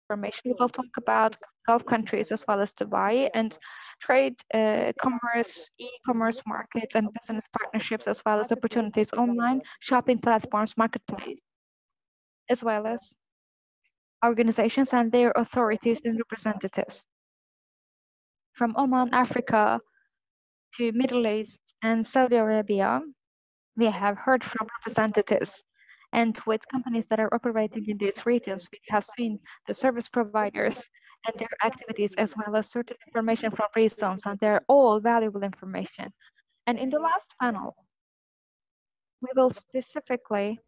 information. We will talk about Gulf countries as well as Dubai and trade, commerce, e-commerce markets and business partnerships, as well as opportunities online, shopping platforms, marketplace, as well as organizations and their authorities and representatives. From Oman, Africa to Middle East and Saudi Arabia, we have heard from representatives. And with companies that are operating in these regions, we have seen the service providers and their activities, as well as certain information from regions, and they're all valuable information. And in the last panel, we will specifically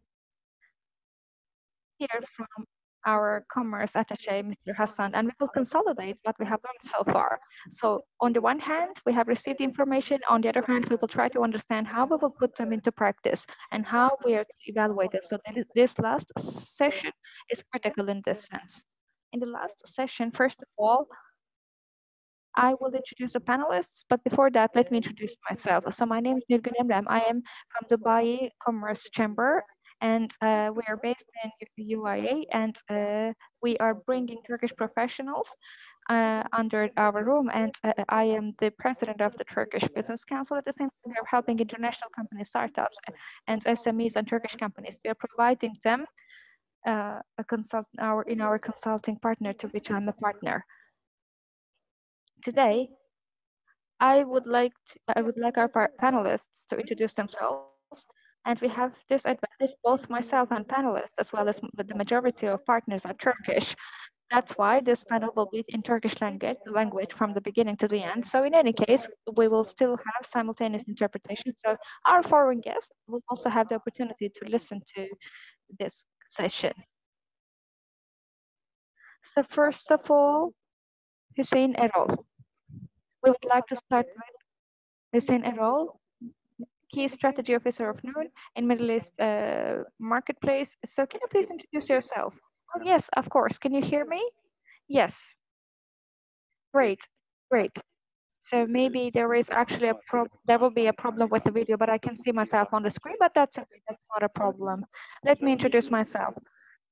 hear from our commerce attaché, Mr. Hassan, and we will consolidate what we have learned so far. So on the one hand, we have received information. On the other hand, we will try to understand how we will put them into practice and how we are to evaluate it. So this last session is critical in this sense. In the last session, first of all, I will introduce the panelists, but before that, let me introduce myself. So my name is Nilgün Emrem. I am from Dubai Commerce Chamber, and we are based in UAE, and we are bringing Turkish professionals under our room, and I am the president of the Turkish Business Council. At the same time, we are helping international companies, startups, and SMEs and Turkish companies. We are providing them in our consulting partner, to which I'm a partner. Today, I would like our panelists to introduce themselves, and we have this advantage. Both myself and panelists, as well as the majority of partners, are Turkish. That's why this panel will be in Turkish language from the beginning to the end. So in any case, we will still have simultaneous interpretation. So our foreign guests will also have the opportunity to listen to this session. So first of all, Hussein Erol. We would like to start with Hussein Erol, Key Strategy Officer of Noon in Middle East Marketplace. So can you please introduce yourselves? Oh, yes, of course. Can you hear me? Yes. Great, great. So maybe there is actually there will be a problem with the video, but I can see myself on the screen, but that's okay. That's not a problem. Let me introduce myself.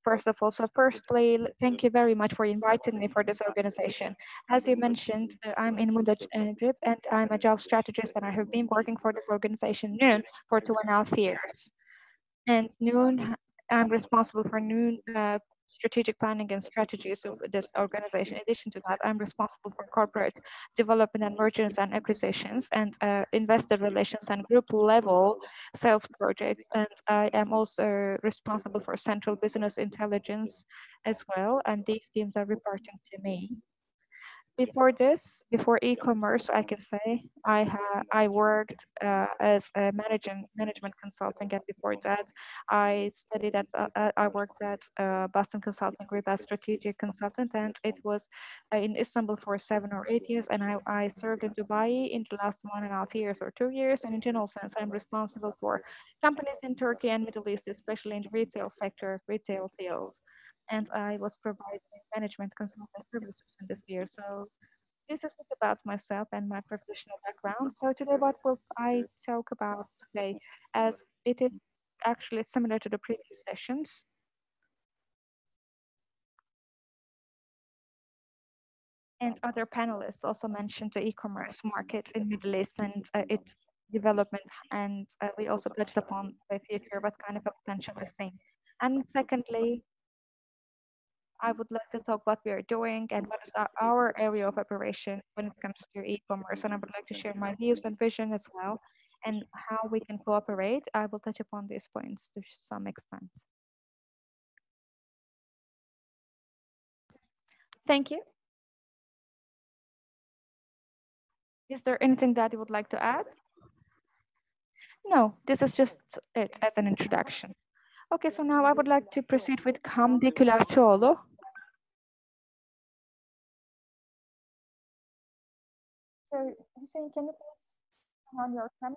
First of all, so firstly, thank you very much for inviting me for this organization. As you mentioned, I'm in Muda Group, and I'm a job strategist, and I have been working for this organization, Noon, for 2.5 years. And Noon, I'm responsible for Noon strategic planning and strategies of this organization. In addition to that, I'm responsible for corporate development and mergers and acquisitions and investor relations and group level sales projects. And I am also responsible for central business intelligence as well. And these teams are reporting to me. Before this, before e-commerce, I can say I worked as a management consulting, and before that, I studied at I worked at Boston Consulting Group as strategic consultant, and it was in Istanbul for 7 or 8 years, and I served in Dubai in the last 1.5 years or 2 years. And in general sense, I'm responsible for companies in Turkey and Middle East, especially in the retail sector, retail fields, and I was providing management consulting services in this year. So this is it about myself and my professional background. So today, what will I talk about today, as it is actually similar to the previous sessions. And other panelists also mentioned the e-commerce markets in Middle East and its development. And we also touched upon the future, what kind of a potential we're seeing. And secondly, I would like to talk what we are doing and what is our area of operation when it comes to e-commerce. And I would like to share my views and vision as well, and how we can cooperate. I will touch upon these points to some extent. Thank you. Is there anything that you would like to add? No, this is just it as an introduction. Okay, so now I would like to proceed with Hamdi Külafçıoğlu. So, Hussein, can you please turn on your camera?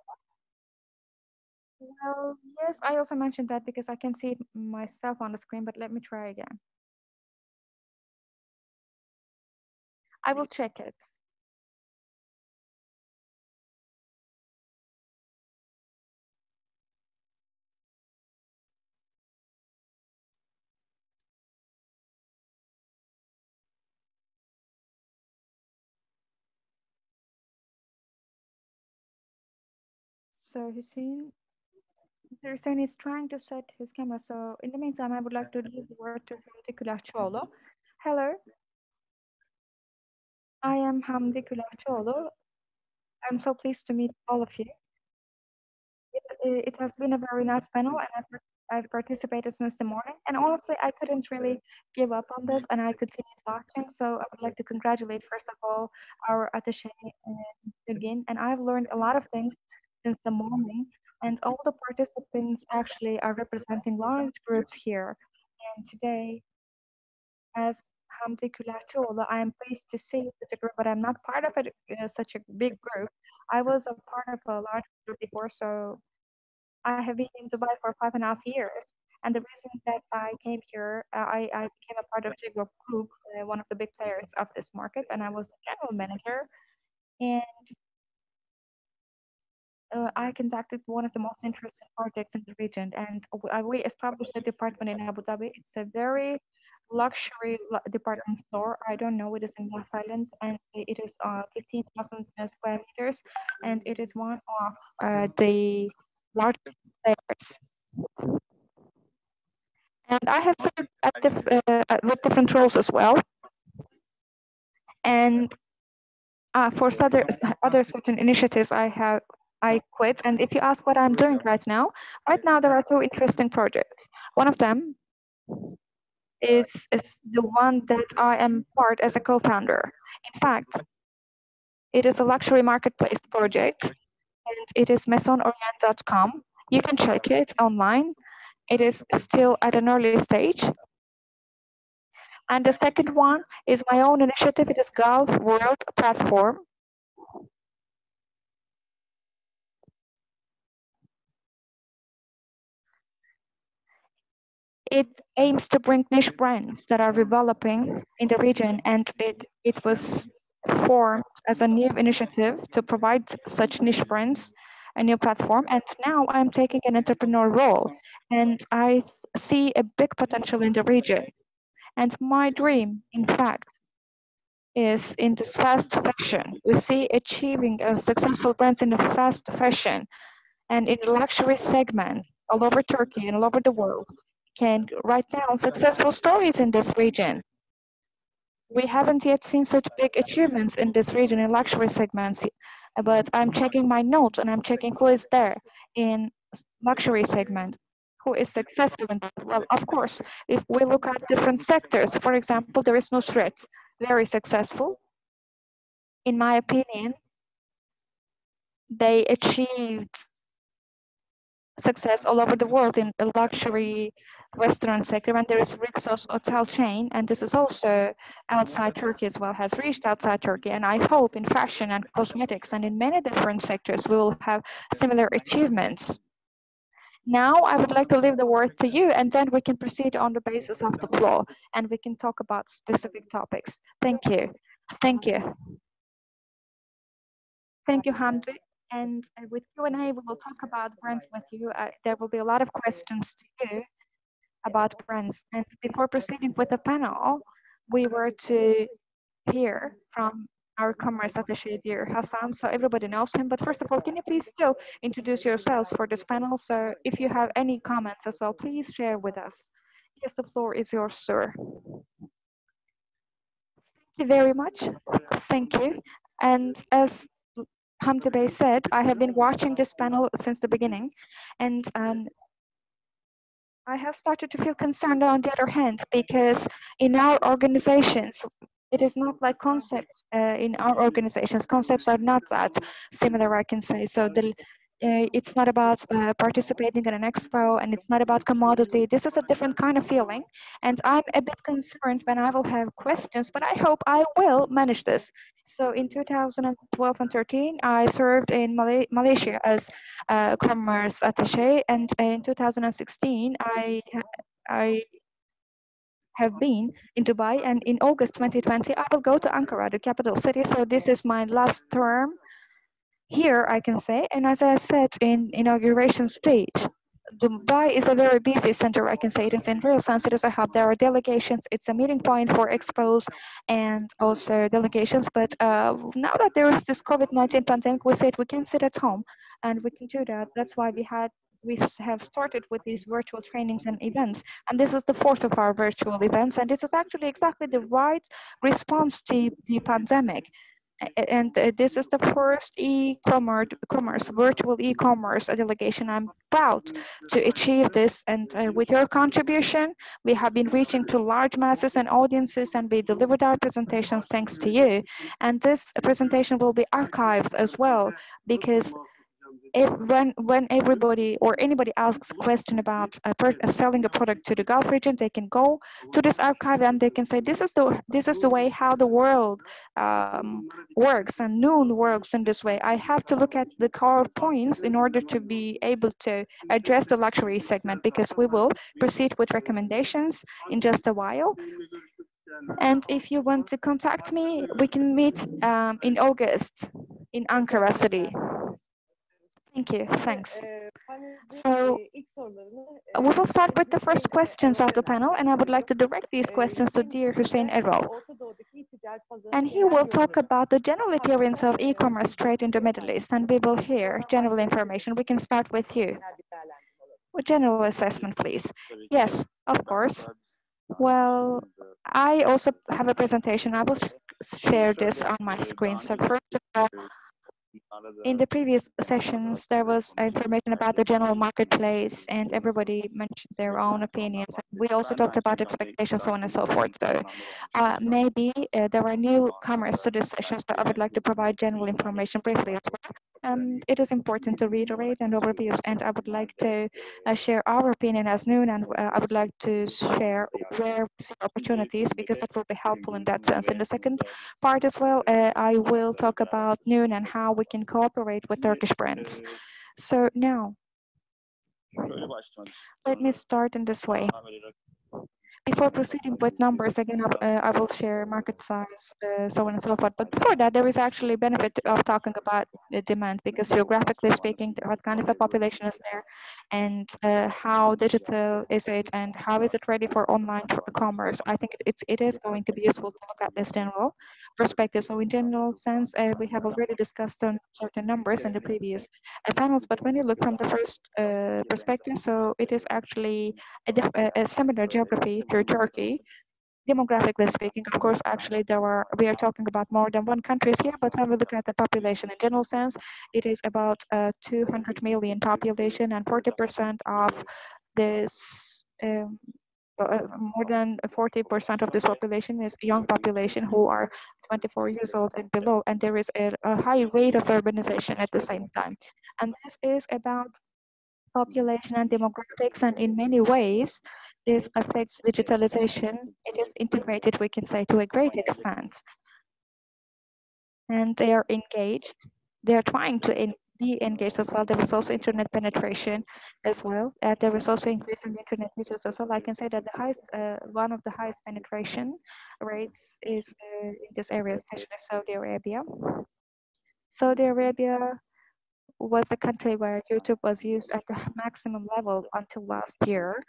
Well, yes, I also mentioned that because I can see it myself on the screen, but let me try again. I will check it. So Hussein is trying to set his camera. So in the meantime, I would like to leave the word to Hamdi Kulahçoğlu. Hello, I am Hamdi Kulahçoğlu. I'm so pleased to meet all of you. It has been a very nice panel, and I've participated since the morning. And honestly, I couldn't really give up on this, and I continued watching. So I would like to congratulate, first of all, our attaché, Nurgin. And I've learned a lot of things since the morning. And all the participants actually are representing large groups here. And today, as Hamdi Kulahçoğlu, I am pleased to see such a group, but I'm not part of it, such a big group. I was a part of a large group before, so I have been in Dubai for 5.5 years. And the reason that I came here, I became a part of Jiglo Group, one of the big players of this market, and I was the general manager. And I conducted one of the most interesting projects in the region, and we established a department in Abu Dhabi. It's a very luxury department store. I don't know, it is in Las Island, and it is 15,000 square meters, and it is one of the largest players. And I have served with different roles as well. And for other certain initiatives, I quit. And if you ask what I'm doing right now there are two interesting projects. One of them is the one that I am part as a co-founder. In fact, it is a luxury marketplace project, and it is maisonorient.com. You can check it online. It is still at an early stage. And the second one is my own initiative. It is Gulf World Platform. It aims to bring niche brands that are developing in the region, and it was formed as a new initiative to provide such niche brands a new platform. And now I'm taking an entrepreneur role, and I see a big potential in the region. And my dream, in fact, is in this fast fashion. We see achieving successful brands in the fast fashion and in the luxury segment all over Turkey and all over the world can write down successful stories in this region. We haven't yet seen such big achievements in this region in luxury segments, but I'm checking my notes and I'm checking who is there in luxury segment, who is successful in that. Well, of course, if we look at different sectors, for example, there is Nusret, very successful. In my opinion, they achieved success all over the world in the luxury restaurant sector, and there is Rixos hotel chain, and this is also outside Turkey as well, has reached outside Turkey, and I hope in fashion and cosmetics and in many different sectors we will have similar achievements. Now I would like to leave the word to you, and then we can proceed on the basis of the flow, and we can talk about specific topics. Thank you. Thank you. Thank you, Hamdi. And with Q&A, we will talk about brands with you. There will be a lot of questions to you about brands. And before proceeding with the panel, we were to hear from our commerce attaché, dear Hassan, so everybody knows him. But first of all, can you please still introduce yourselves for this panel? So if you have any comments as well, please share with us. Yes, the floor is yours, sir. Thank you very much. Thank you. And as Hamdi Bey said, I have been watching this panel since the beginning, and I have started to feel concerned on the other hand, because in our organizations, it is not like concepts in our organizations. Concepts are not that similar, I can say. So it's not about participating in an expo, and it's not about commodity. This is a different kind of feeling, and I'm a bit concerned when I will have questions, but I hope I will manage this. So in 2012 and 13, I served in Malaysia as commerce attaché, and in 2016, I have been in Dubai, and in August 2020, I will go to Ankara, the capital city. So this is my last term here, I can say. And as I said in inauguration speech, Dubai is a very busy center, I can say. It is in real sense, it is a hub. There are delegations, it's a meeting point for expos and also delegations. But now that there is this COVID-19 pandemic, we said we can sit at home. and we can do that. That's why we have started with these virtual trainings and events, and this is the fourth of our virtual events, and this is actually exactly the right response to the pandemic. And this is the first virtual e-commerce delegation. I'm proud to achieve this, and with your contribution, we have been reaching to large masses and audiences, and we delivered our presentations thanks to you. And this presentation will be archived as well, because if when everybody or anybody asks a question about selling a product to the Gulf region, they can go to this archive and they can say this is the way how the world works, and Noon works in this way. I have to look at the core points in order to be able to address the luxury segment, because we will proceed with recommendations in just a while. And if you want to contact me, we can meet in August in Ankara city. Thank you. Thanks. So we will start with the first questions of the panel, and I would like to direct these questions to dear Hussein Erol. And he will talk about the general appearance of e-commerce trade in the Middle East, and we will hear general information. We can start with you. General assessment, please. Yes, of course. Well, I also have a presentation. I will share this on my screen. So first of all, in the previous sessions, there was information about the general marketplace, and everybody mentioned their own opinions. We also talked about expectations, so on and so forth. So maybe there are newcomers to this session, so I would like to provide general information briefly as well. It is important to reiterate and overviews, and I would like to share our opinion as Noon, and I would like to share where we see opportunities, because that will be helpful in that sense. In the second part as well, I will talk about Noon and how we can cooperate with Turkish brands. So now, let me start in this way. Before proceeding with numbers, again, I will share market size, so on and so forth. But before that, there is actually benefit of talking about the demand, because geographically speaking, what kind of a population is there, and how digital is it, and how is it ready for online commerce. I think it is going to be useful to look at this general perspective. So in general sense, we have already discussed on certain numbers in the previous panels, but when you look from the first perspective, so it is actually a similar geography to Turkey. Demographically speaking, of course, actually we are talking about more than one countries here, but when we look at the population in general sense, it is about 200 million population, and 40% of this more than 40% of this population is young population who are 24 years old and below, and there is a high rate of urbanization at the same time. And this is about population and demographics, and in many ways, this affects digitalization. It is integrated, we can say, to a great extent. And they are engaged. They are trying to be engaged as well. There is also internet penetration as well. There is also increase in internet users as well. I can say that the highest, one of the highest penetration rates is in this area, especially Saudi Arabia. Saudi Arabia was the country where YouTube was used at the maximum level until last year.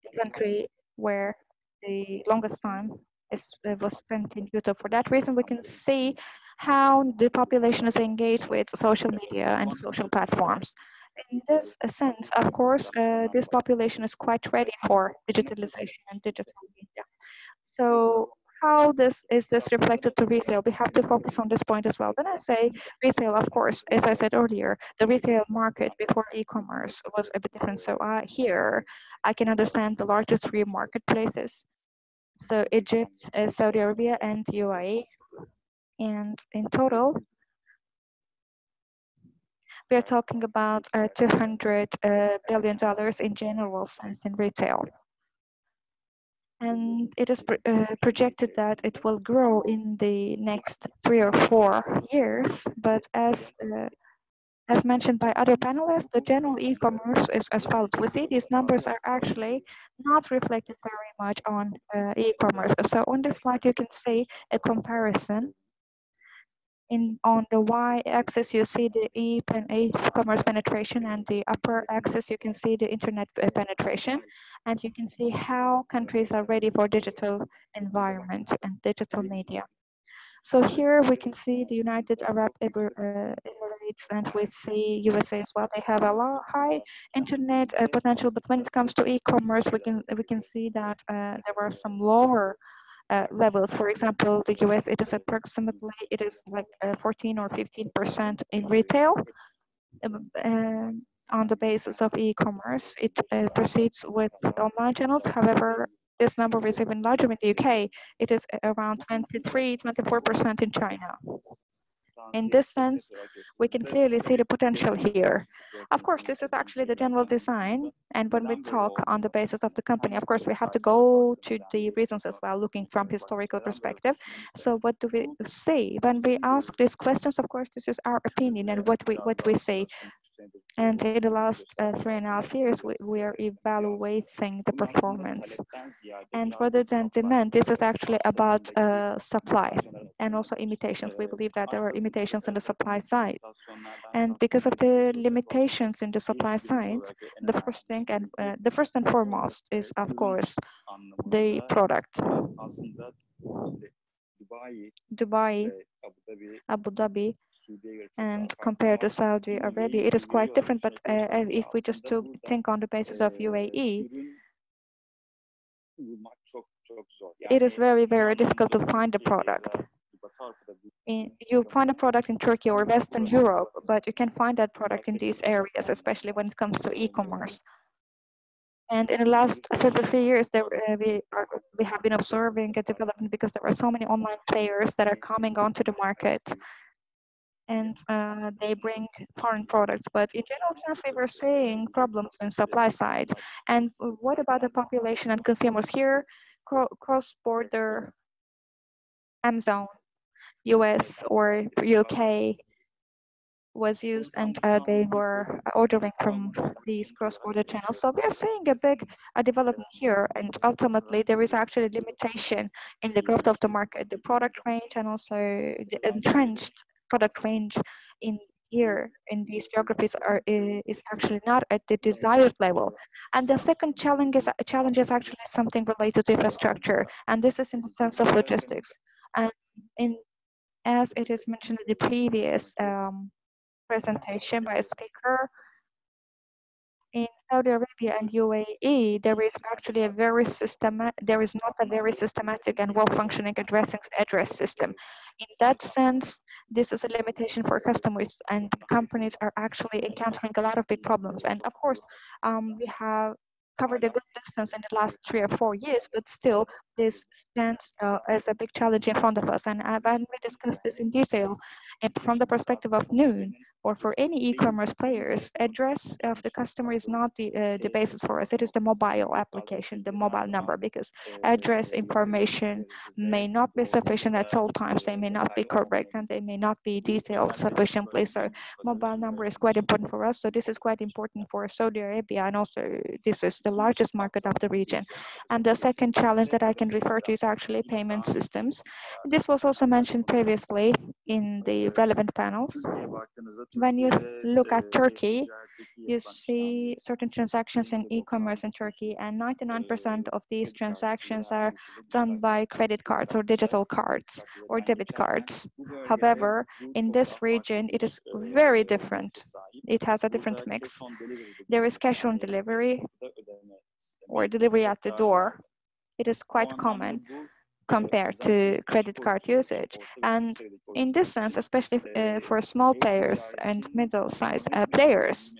The country where the longest time was spent in YouTube. For that reason, we can see how the population is engaged with social media and social platforms. In this sense, of course, this population is quite ready for digitalization and digital media. So how is this reflected to retail? We have to focus on this point as well. When I say retail, of course, as I said earlier, the retail market before e-commerce was a bit different. So here I can understand the largest three marketplaces. So Egypt, Saudi Arabia, and UAE. And in total, we are talking about $200 billion in general sense in retail. And it is projected that it will grow in the next 3 or 4 years. But as mentioned by other panelists, the general e-commerce is as follows. We see these numbers are actually not reflected very much on e-commerce. So on this slide, you can see a comparison. On the y-axis, you see the e-commerce penetration, and the upper axis, you can see the internet penetration, and you can see how countries are ready for digital environment and digital media. So here we can see the United Arab Emirates States and we see USA as well. They have a high internet potential, but when it comes to e-commerce, we can see that there were some lower levels. For example, the US, it is approximately, it is like 14 or 15% in retail. On the basis of e-commerce, it proceeds with online channels. However, this number is even larger in the UK. It is around 23, 24% in China. In this sense, we can clearly see the potential here. Of course, this is actually the general design. And when we talk on the basis of the company, of course, we have to go to the reasons as well, looking from historical perspective. So what do we say? When we ask these questions, of course, this is our opinion and what we say. And in the last 3.5 years, we are evaluating the performance. And rather than demand, this is actually about supply and also imitations. We believe that there are imitations on the supply side. And because of the limitations in the supply side, the first thing and the first and foremost is, of course, the product. Dubai, Abu Dhabi, and compared to Saudi Arabia, it is quite different. But if we just think on the basis of UAE, it is very, very difficult to find a product. You find a product in Turkey or Western Europe, but you can find that product in these areas, especially when it comes to e-commerce. And in the last 3 years, we have been observing a development because there are so many online players that are coming onto the market, and they bring foreign products. But in general sense, we were seeing problems in supply side. And what about the population and consumers here? Cross-border Amazon, US or UK was used, and they were ordering from these cross-border channels. So we are seeing a big development here, and ultimately there is actually a limitation in the growth of the market, the product range, and also the entrenched product range in here in these geographies is actually not at the desired level. And the second challenge is actually something related to infrastructure, and this is in the sense of logistics. And as it is mentioned in the previous presentation by a speaker, in Saudi Arabia and UAE, there is actually there is not a very systematic and well-functioning address system. In that sense, this is a limitation for customers, and companies are actually encountering a lot of big problems. And of course, we have covered a good distance in the last 3 or 4 years, but still this stands as a big challenge in front of us. And when we discussed this in detail, and from the perspective of Noon, or for any e-commerce players, address of the customer is not the basis for us. It is the mobile application, the mobile number, because address information may not be sufficient at all times. They may not be correct, and they may not be detailed sufficiently. So mobile number is quite important for us. So this is quite important for Saudi Arabia, and also this is the largest market of the region. And the second challenge that I can refer to is actually payment systems. This was also mentioned previously in the relevant panels. When you look at Turkey, you see certain transactions in e-commerce in Turkey, and 99% of these transactions are done by credit cards or digital cards or debit cards. However, in this region, it is very different. It has a different mix. There is cash on delivery or delivery at the door. It is quite common compared to credit card usage. And in this sense, especially for small players and middle-sized players,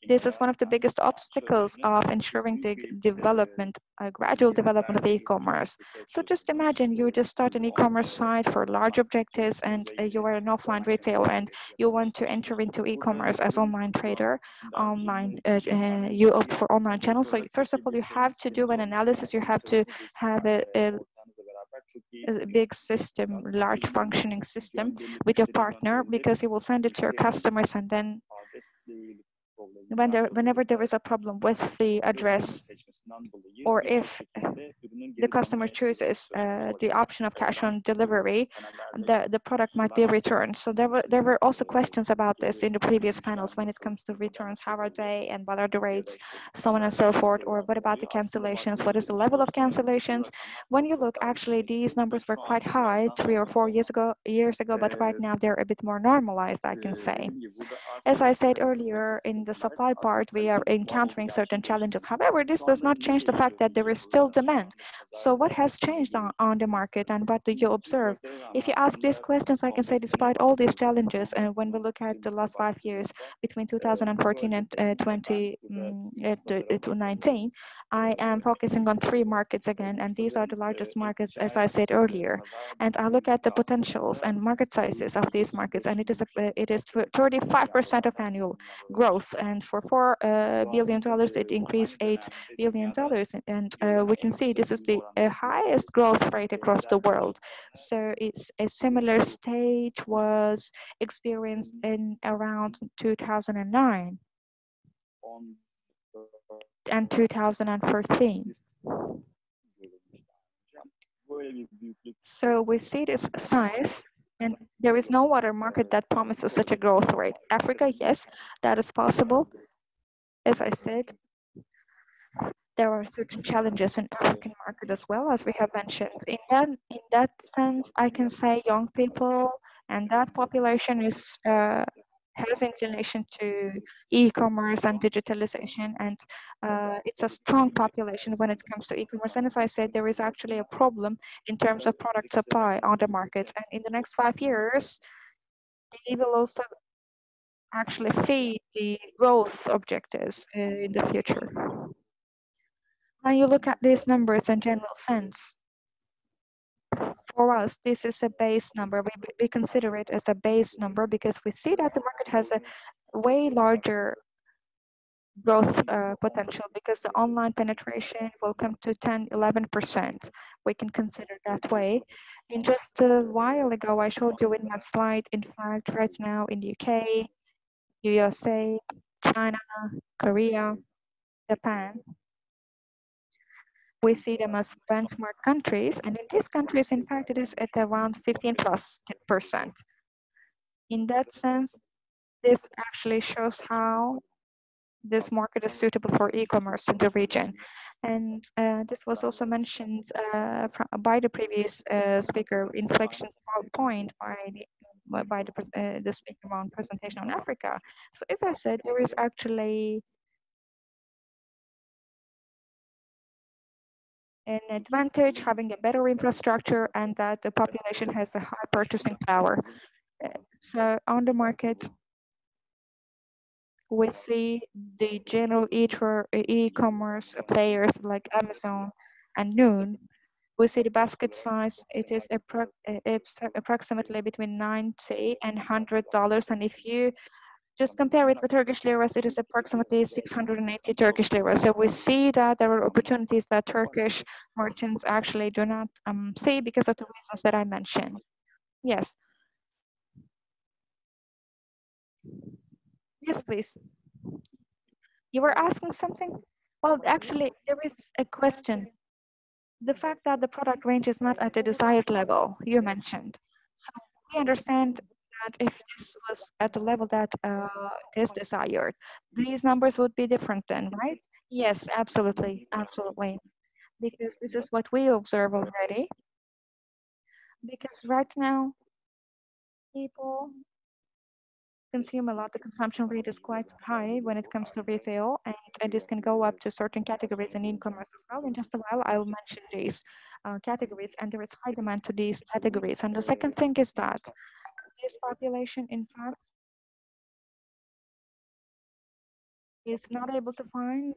this is one of the biggest obstacles of ensuring the development, gradual development of e-commerce. So just imagine you just start an e-commerce site for large objectives, and you are an offline retailer, and you want to enter into e-commerce as online trader, you opt for online channels. So first of all, you have to do an analysis. You have to have a big system, large functioning system with your partner, because you will send it to your customers, and then whenever there is a problem with the address, or if the customer chooses the option of cash on delivery, the product might be returned. So there were also questions about this in the previous panels when it comes to returns. How are they and what are the rates, so on and so forth? Or what about the cancellations? What is the level of cancellations? When you look, actually, these numbers were quite high 3 or 4 years ago, but right now they're a bit more normalized, I can say. As I said earlier, in the supply part, we are encountering certain challenges. However, this does not change the fact that there is still demand. So what has changed on the market, and what do you observe? If you ask these questions, I can say despite all these challenges, and when we look at the last 5 years, between 2014 and 2019, I am focusing on 3 markets again, and these are the largest markets, as I said earlier. And I look at the potentials and market sizes of these markets, and it is 35% of annual growth, and for $4 billion, it increased $8 billion, and we can see this is the highest growth rate across the world. So it's a similar stage was experienced in around 2009 and 2013. So we see this size, and there is no other market that promises such a growth rate. Africa, yes, that is possible. As I said, there are certain challenges in African market as well, as we have mentioned. In that sense, I can say young people and that population is has inclination to e-commerce and digitalization, and it's a strong population when it comes to e-commerce. And as I said, there is actually a problem in terms of product supply on the market. And in the next 5 years, they will also actually feed the growth objectives in the future. When you look at these numbers in general sense, for us, this is a base number. We consider it as a base number because we see that the market has a way larger growth potential, because the online penetration will come to 10-11%. We can consider that way. And just a while ago, I showed you in my slide, in fact, right now in the UK, USA, China, Korea, Japan, we see them as benchmark countries. And in these countries, in fact, it is at around 15+%. In that sense, this actually shows how this market is suitable for e-commerce in the region. And this was also mentioned by the previous speaker, inflection point by the speaker on presentation on Africa. So as I said, there is actually an advantage having a better infrastructure, and that the population has a high purchasing power. So on the market, we see the general e-commerce players like Amazon and Noon. We see the basket size, it is approximately between $90 and $100. And if you just compare it with Turkish liras, it is approximately 680 Turkish liras. So we see that there are opportunities that Turkish merchants actually do not see because of the reasons that I mentioned. Yes. Yes, please. You were asking something? Well, actually, there is a question. The fact that the product range is not at the desired level, you mentioned. So we understand that if this was at the level that is desired, these numbers would be different then, right? Yes, absolutely, absolutely. Because this is what we observe already. Because right now, people consume a lot. The consumption rate is quite high when it comes to retail, and this can go up to certain categories in e-commerce as well. In just a while, I'll mention these categories, and there is high demand to these categories. And the second thing is that this population, in fact, is not able to find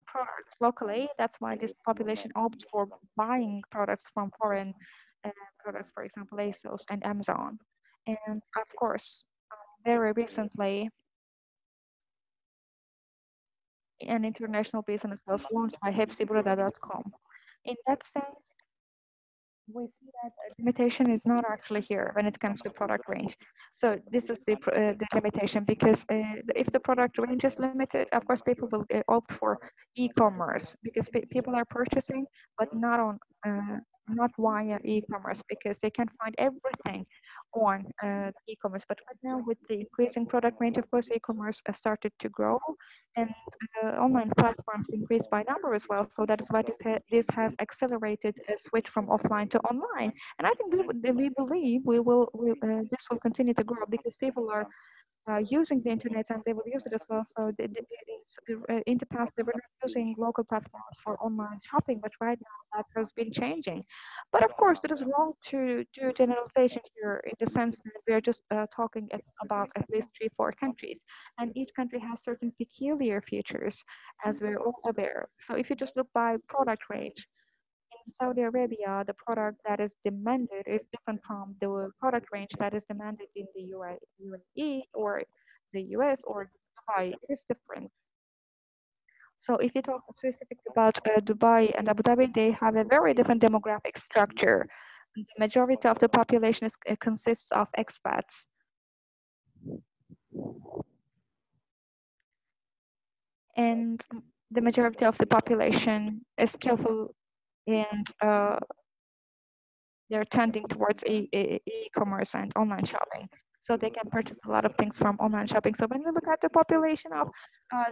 products locally. That's why this population opts for buying products from foreign products, for example, ASOS and Amazon. And of course, very recently, an international business was launched by hepsiburada.com. In that sense, we see that limitation is not actually here when it comes to product range. So this is the limitation, because if the product range is limited, of course people will opt for e-commerce, because people are purchasing, but not on not via e-commerce, because they can find everything on e-commerce. But right now, with the increasing product range, of course, e-commerce started to grow, and online platforms increased by number as well. So that is why this has accelerated a switch from offline to online. And I think we believe this will continue to grow, because people are using the internet, and they will use it as well. So in the past, they were not using local platforms for online shopping, but right now that has been changing. But of course, it is wrong to do generalization here, in the sense that we are just talking about at least 3, 4 countries, and each country has certain peculiar features, as we're all aware. So if you just look by product range, in Saudi Arabia, the product that is demanded is different from the product range that is demanded in the UAE or the US or Dubai. It is different. So if you talk specifically about Dubai and Abu Dhabi, they have a very different demographic structure. The majority of the population consists of expats. And the majority of the population is skillful, and they're tending towards e-commerce and online shopping. So they can purchase a lot of things from online shopping. So when we look at the population of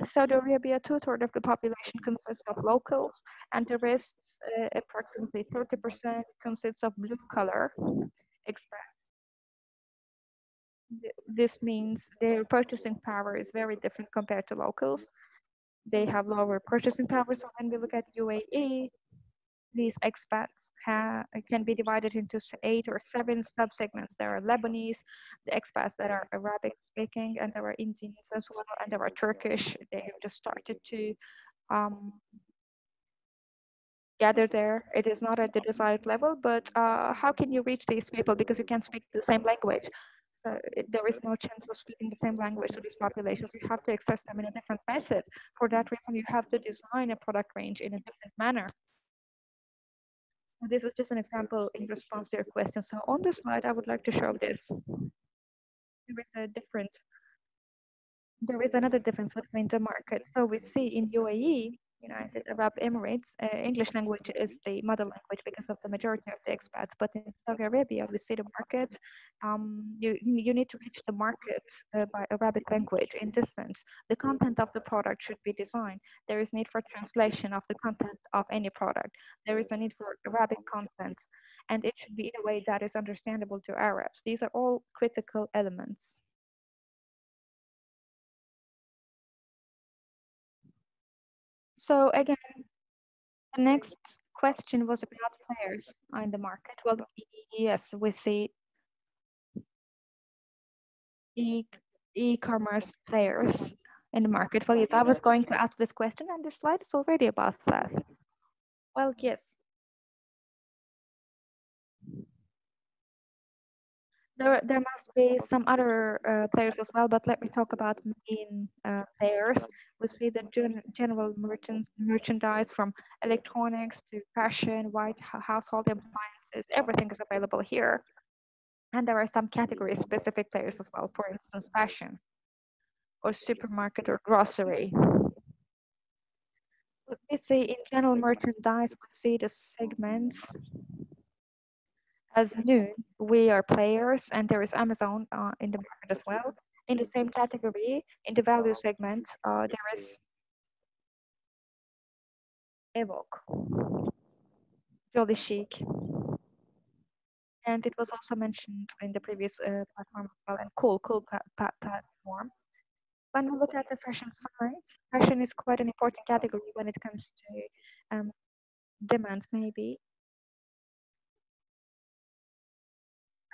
Saudi Arabia, 2/3 of the population consists of locals, and the rest, approximately 30%, consists of blue collar expats. This means their purchasing power is very different compared to locals. They have lower purchasing power. So when we look at UAE, these expats can be divided into 8 or 7 subsegments. There are Lebanese, the expats that are Arabic speaking, and there are Indians as well, and there are Turkish. They have just started to um, gather there. It is not at the desired level, but how can you reach these people, because you can't speak the same language? So there is no chance of speaking the same language to these populations. You have to access them in a different method. For that reason, you have to design a product range in a different manner. So this is just an example in response to your question. So on this slide, I would like to show this. There is a different, there is another difference between the market. So we see in UAE, United Arab Emirates, English language is the mother language because of the majority of the expats. But in Saudi Arabia, we see the market. You need to reach the market by Arabic language. In this sense, the content of the product should be designed. There is need for translation of the content of any product. There is a need for Arabic content, and it should be in a way that is understandable to Arabs. These are all critical elements. So again, the next question was about players in the market. Well, yes, we see e e-commerce players in the market. Well, yes, I was going to ask this question, and this slide is already about that. Well, yes. There must be some other players as well, but let me talk about main players. We see the general merchandise, from electronics to fashion, household appliances, everything is available here. And there are some category specific players as well, for instance, fashion or supermarket or grocery. Let's say in general merchandise, we see the segments as Noon. We are players, and there is Amazon in the market as well. In the same category, in the value segment, there is Evoque, Jolly Chic, and it was also mentioned in the previous platform as well, and Cool platform. When we look at the fashion side, fashion is quite an important category when it comes to demand, maybe.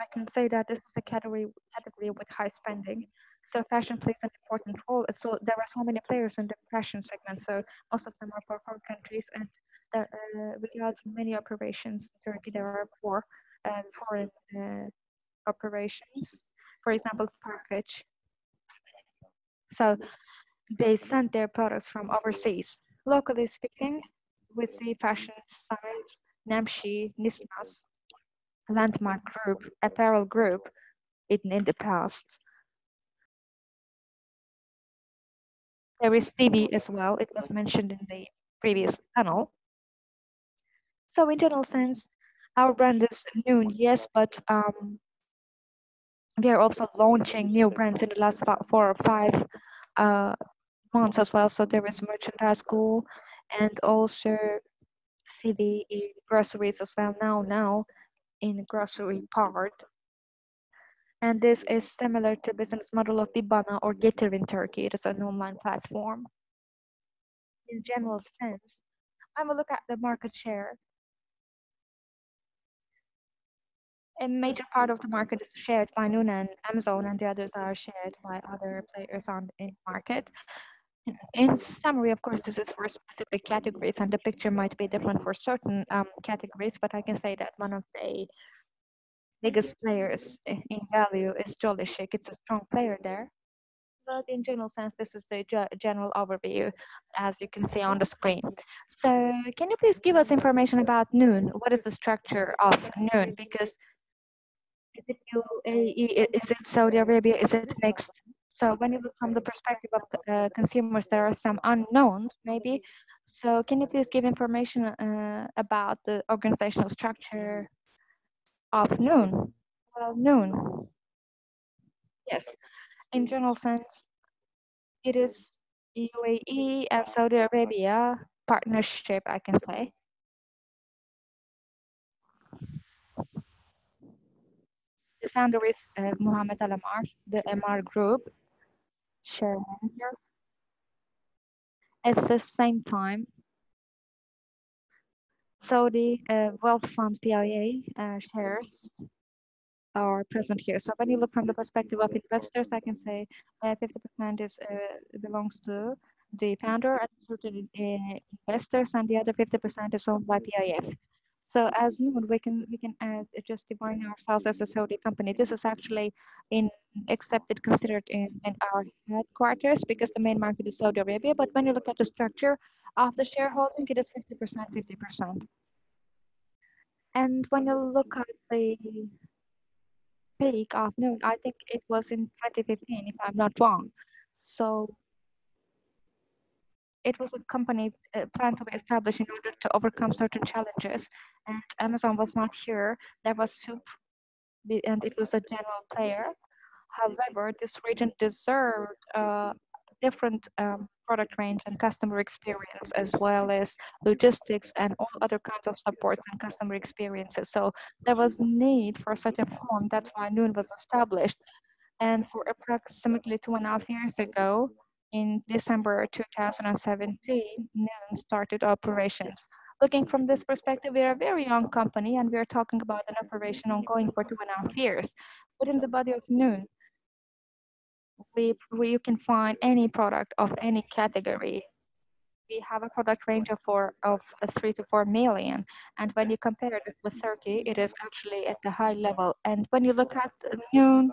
I can say that this is a category with high spending. So fashion plays an important role. So there are so many players in the fashion segment. So most of them are for foreign countries, and regards many operations in Turkey, there are 4 foreign operations. For example, Farfetch. So they send their products from overseas. Locally speaking, we see fashion sites, Namshi, Nismas. landmark group, apparel group in the past. There is TV as well. It was mentioned in the previous panel. So in general sense, our brand is Noon, yes, but we are also launching new brands in the last 4 or 5 uh, months as well. So there is merchandise school and also CV in groceries as well now in grocery part. And this is similar to business model of Bibana or Getir in Turkey. It is an online platform. In general sense, when we look at the market share, a major part of the market is shared by Noon and Amazon, and the others are shared by other players on in market. In summary, of course, this is for specific categories, and the picture might be different for certain categories, but I can say that one of the biggest players in value is Jolly Shake. It's a strong player there. But in general sense, this is the general overview, as you can see on the screen. So can you please give us information about Noon? What is the structure of Noon? Because is it UAE? Is it Saudi Arabia? Is it mixed? So when you look from the perspective of consumers, there are some unknowns, maybe. So can you please give information about the organizational structure of Noon? Well, Noon, yes. In general sense, it is UAE and Saudi Arabia partnership, I can say. The founder is Mohammed Al Amar, the MR Group share manager. At the same time, Saudi Wealth Fund PIA shares are present here. So when you look from the perspective of investors, I can say 50% is belongs to the founder and certain investors, and the other 50% is owned by PIF. So as Noon, we can just define ourselves as a Saudi company. This is actually in accepted, considered in our headquarters because the main market is Saudi Arabia. But when you look at the structure of the shareholding, it is 50%, 50%. And when you look at the peak of Noon, I think it was in 2015, if I'm not wrong. So it was a company planned to be established in order to overcome certain challenges. And Amazon was not here. There was Soup, and it was a general player. However, this region deserved a different product range and customer experience, as well as logistics and all other kinds of support and customer experiences. So there was need for such a form. That's why Noon was established. And for approximately 2.5 years ago, in December 2017, Noon started operations. Looking from this perspective, we are a very young company and we are talking about an operation ongoing for 2.5 years. Within the body of Noon, you can find any product of any category. We have a product range of 3 to 4 million. And when you compare it with Turkey, it is actually at the high level. And when you look at Noon,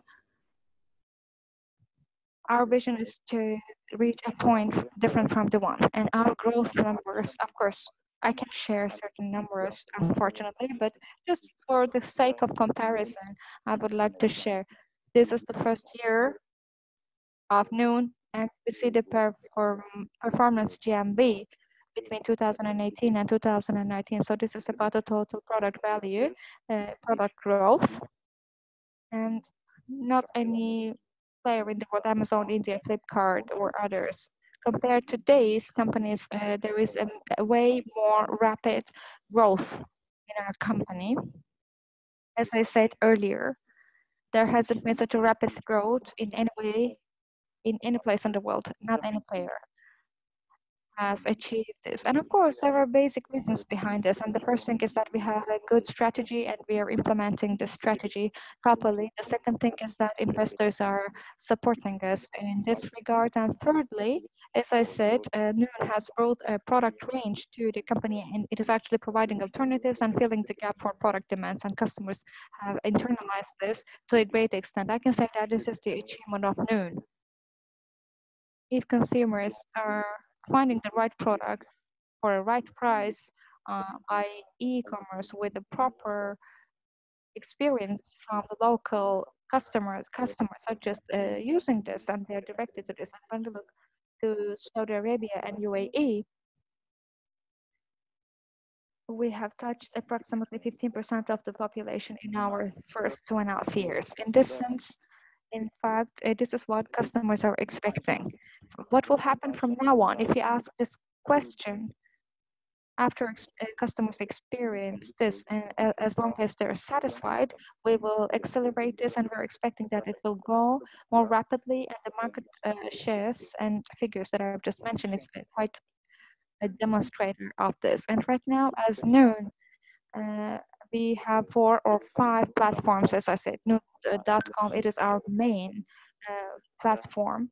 our vision is to reach a point different from the one. And our growth numbers, of course, I can share certain numbers, unfortunately, but just for the sake of comparison, I would like to share. This is the first year of Noon, and we see the performance GMV between 2018 and 2019. So this is about the total product value, product growth, and not any player in the world, Amazon, India, Flipkart, or others. Compared to today's companies, there is a way more rapid growth in our company. As I said earlier, there hasn't been such a rapid growth in any way in any place in the world, not any player has achieved this. And of course, there are basic reasons behind this. And the first thing is that we have a good strategy and we are implementing the strategy properly. The second thing is that investors are supporting us in this regard. And thirdly, as I said, Noon has brought a product range to the company, and it is actually providing alternatives and filling the gap for product demands. And customers have internalized this to a great extent. I can say that this is the achievement of Noon. If consumers are finding the right products for a right price by e-commerce with the proper experience from the local customers are just using this and they're directed to this. And when we look to Saudi Arabia and UAE, we have touched approximately 15% of the population in our first 2.5 years. In this sense, in fact, this is what customers are expecting. What will happen from now on? If you ask this question after customers experience this, and as long as they're satisfied, we will accelerate this, and we're expecting that it will grow more rapidly. And the market shares and figures that I've just mentioned is quite a demonstrator of this. And right now, as Noon, we have 4 or 5 platforms, as I said. Noon.com, it is our main platform.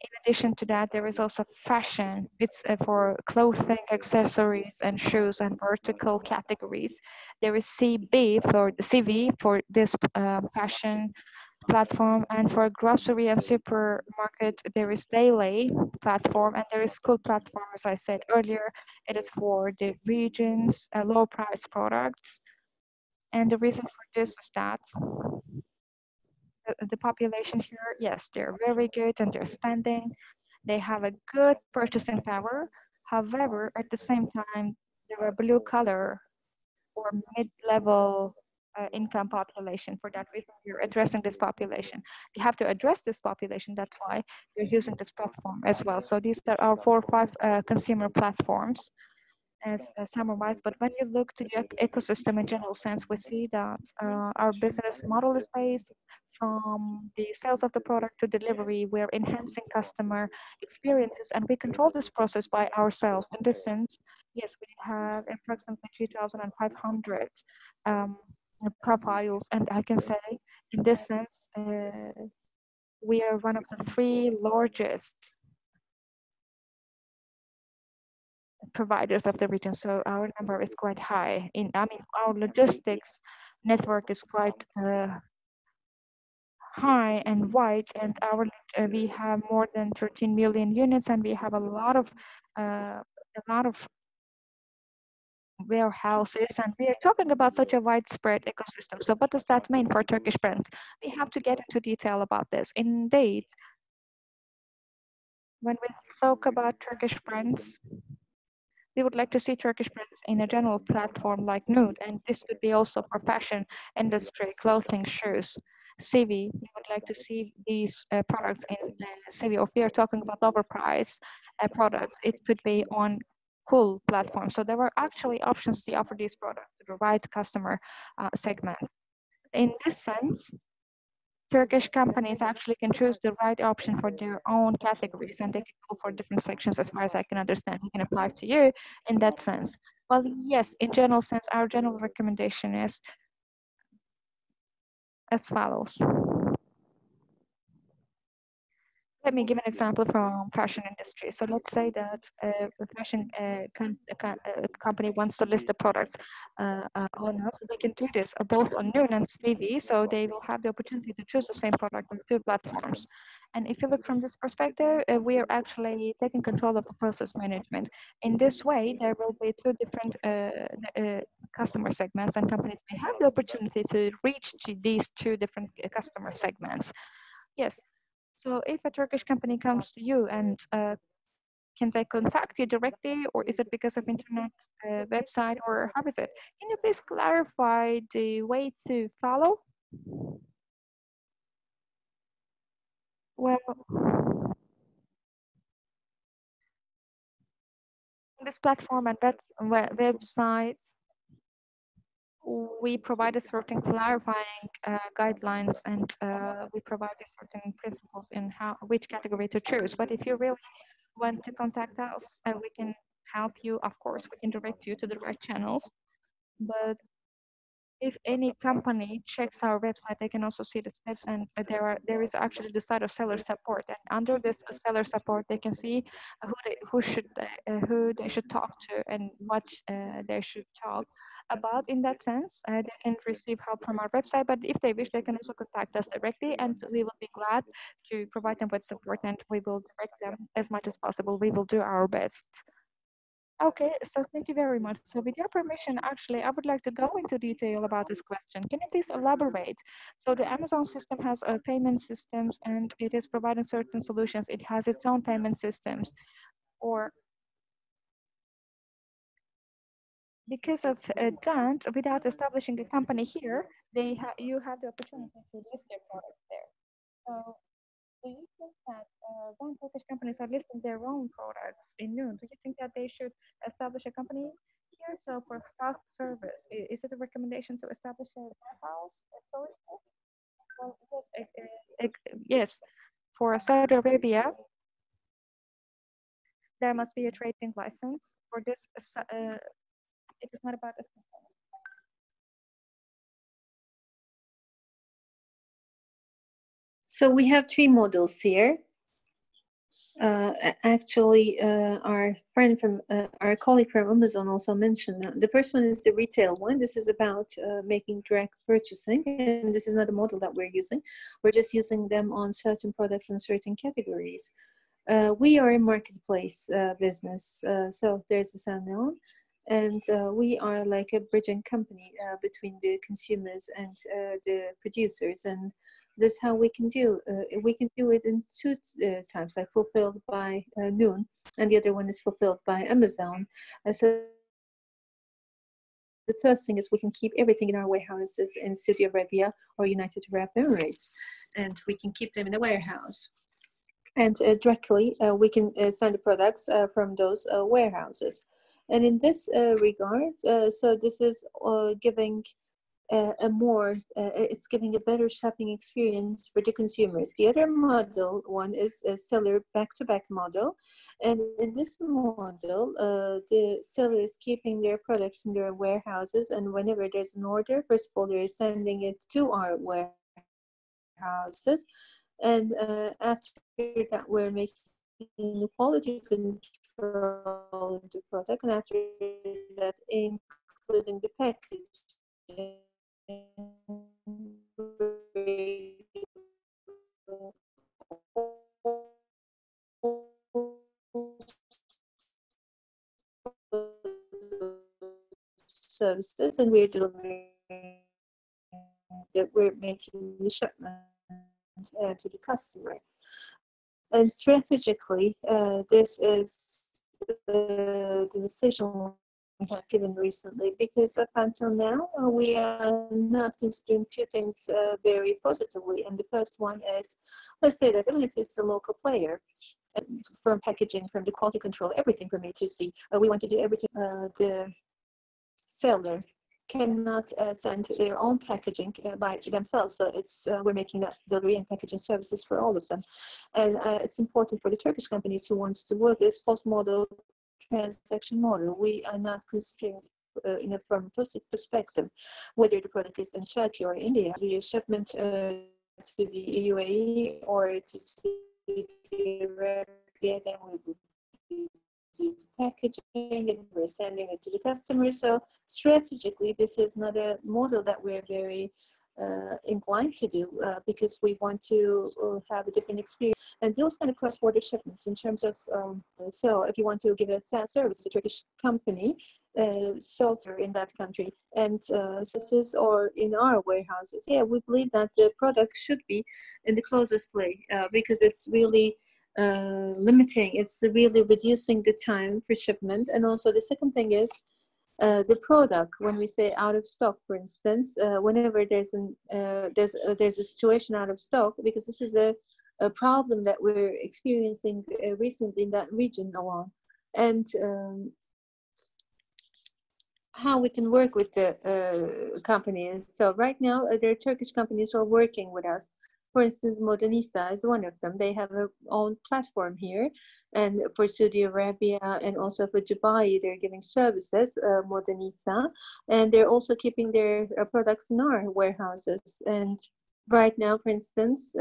In addition to that, there is also fashion. It's for clothing, accessories, and shoes and vertical categories. There is CV for this fashion platform, and for grocery and supermarket, there is Daily platform, and there is School platform, as I said earlier. It is for the regions, low price products. And the reason for this is that the population here, yes, they're very good and they're spending. They have a good purchasing power. However, at the same time, they're a blue collar or mid-level income population. For that reason, we're addressing this population. We have to address this population. That's why we're using this platform as well. So these are our 4 or 5 consumer platforms as summarized. But when you look to the ecosystem in general sense, we see that our business model is based from the sales of the product to delivery. We're enhancing customer experiences, and we control this process by ourselves. In this sense, yes, we have approximately 3,500 um, profiles, and I can say, in this sense, we are one of the 3 largest providers of the region. So our number is quite high. Our logistics network is quite high and wide, and we have more than 13 million units, and we have a lot of warehouses, and we are talking about such a widespread ecosystem. So what does that mean for Turkish brands? We have to get into detail about this. Indeed, when we talk about Turkish brands, we would like to see Turkish brands in a general platform like Nude, and this could be also for fashion industry, clothing, shoes. CV, we would like to see these products in CV. If we are talking about overpriced products, it could be on Cool platform. So there are actually options to offer these products to the right customer segment. In this sense, Turkish companies actually can choose the right option for their own categories, and they can go for different sections as far as I can understand. We can apply to you in that sense. Well, yes, in general sense, our general recommendation is as follows. Let me give an example from fashion industry. So let's say that a fashion company wants to list the products on us. They can do this both on Noon and TV. So they will have the opportunity to choose the same product on 2 platforms. And if you look from this perspective, we are actually taking control of the process management. In this way, there will be 2 different customer segments, and companies may have the opportunity to reach to these 2 different customer segments. Yes, so if a Turkish company comes to you, and can they contact you directly, or is it because of internet website, or how is it? Can you please clarify the way to follow? Well, this platform and that website, we provide a certain clarifying guidelines, and we provide a certain principles in which category to choose. But if you really want to contact us, we can help you. Of course, we can direct you to the right channels. But if any company checks our website, they can also see the steps, and there is actually the side of seller support. And under this seller support, they can see who they should talk to, and what they should talk about. In that sense, they can receive help from our website. But if they wish, they can also contact us directly, and we will be glad to provide them with support, and we will direct them as much as possible. We will do our best. Okay, so thank you very much. So with your permission, actually, I would like to go into detail about this question. Can you please elaborate? So the Amazon system has payment systems and it is providing certain solutions. It has its own payment systems. Or because of that, without establishing a company here, you have the opportunity to list their products there. So do you think that when Turkish companies are listing their own products in Noon, do you think that they should establish a company here? So for fast service, is it a recommendation to establish a warehouse, a storage space? Well, yes, yes. For Saudi Arabia, there must be a trading license. For this, it is not about a system. So we have three models here. Actually, our colleague from Amazon also mentioned that. The first one is the retail one. This is about making direct purchasing, and this is not a model that we're using. We're just using them on certain products and certain categories. We are a marketplace business, so there's a Sanon, and we are like a bridging company between the consumers and the producers, and this is how we can do. We can do it in two times, like fulfilled by Noon, and the other one is fulfilled by Amazon. So the first thing is we can keep everything in our warehouses in Saudi Arabia or United Arab Emirates, and we can keep them in a warehouse. And directly we can send the products from those warehouses. And in this regard, so this is giving it's giving a better shopping experience for the consumers. The other model one is a seller back-to-back model, and in this model the seller is keeping their products in their warehouses, and whenever there's an order, first of all they're sending it to our warehouses, and after that we're making the quality control of the product, and after that including the packaging services, and we're delivering that we're making the shipment to the customer. And strategically, this is the decision we have given recently, because up until now we are not considering two things very positively. And the first one is, let's say that even if it's a local player, from packaging, from the quality control, everything from A to Z, we want to do everything. The seller cannot send their own packaging by themselves. So it's we're making that delivery and packaging services for all of them. And it's important for the Turkish companies who wants to work this post-model transaction model. We are not considering from a perspective whether the product is in Turkey or India, via shipment to the UAE or to Saudi Arabia, then we would do the packaging and we're sending it to the customer. So strategically, this is not a model that we're very inclined to do because we want to have a different experience. And those kind of cross-border shipments in terms of, so if you want to give a fast service to a Turkish company, so in that country and services or in our warehouses, yeah, we believe that the product should be in the closest place because it's really limiting, it's really reducing the time for shipment. And also the second thing is the product, when we say out of stock, for instance, whenever there's a situation out of stock, because this is a problem that we're experiencing recently in that region alone, and how we can work with the companies. So right now there are Turkish companies who are working with us. For instance, Modernisa is one of them. They have their own platform here, and for Saudi Arabia and also for Dubai, they're giving services, Modernisa, and they're also keeping their products in our warehouses. And right now, for instance,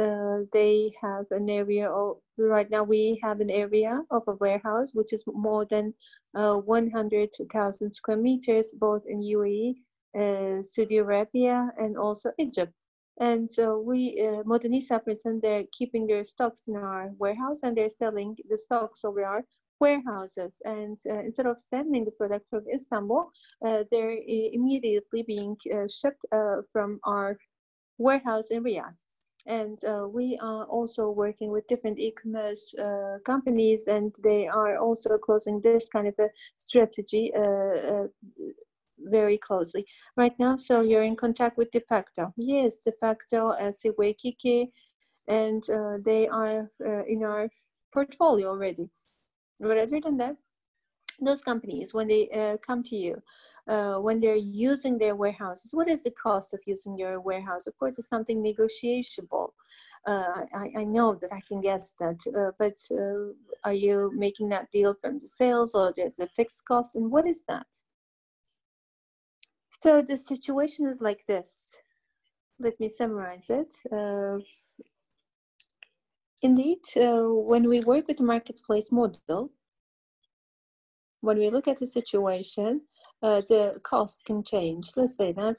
they have an area of, right now we have an area of a warehouse which is more than 100,000 square meters, both in UAE, Saudi Arabia, and also Egypt. And so Modernisa, for instance, they're keeping their stocks in our warehouse and they're selling the stocks over our warehouses, and instead of sending the product from Istanbul, they're immediately being shipped from our warehouse in Riyadh. And we are also working with different e-commerce companies, and they are also closing this kind of a strategy very closely right now. So you're in contact with De Facto. Yes, De Facto, Seaway Kiki, and they are in our portfolio already. But other than that, those companies, when they come to you, when they're using their warehouses, what is the cost of using your warehouse? Of course, it's something negotiable. I know that I can guess that, but are you making that deal from the sales, or there's a fixed cost, and what is that? So the situation is like this. Let me summarize it. Indeed, when we work with the marketplace model, when we look at the situation, the cost can change. Let's say that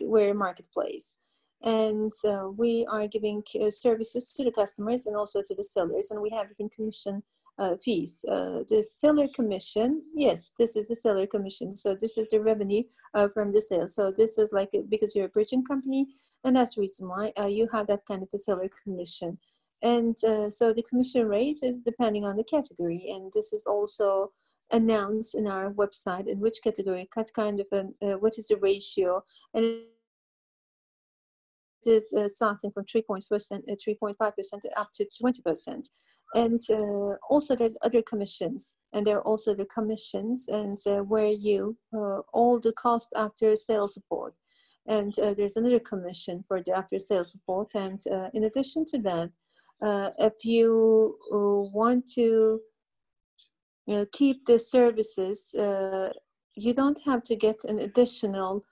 we're a marketplace, and we are giving services to the customers and also to the sellers, and we have different commission fees. The seller commission, yes, this is the seller commission. So this is the revenue from the sale. So this is like, because you're a bridging company, and that's the reason why you have that kind of a seller commission. And so the commission rate is depending on the category, and this is also announced in our website in which category, what is the ratio, and it is starting from 3.5% up to 20%. And also there's other commissions, and there are also the commissions and where you all the cost after sales support, and there's another commission for the after sales support. And in addition to that, if you want to keep the services, you don't have to get an additional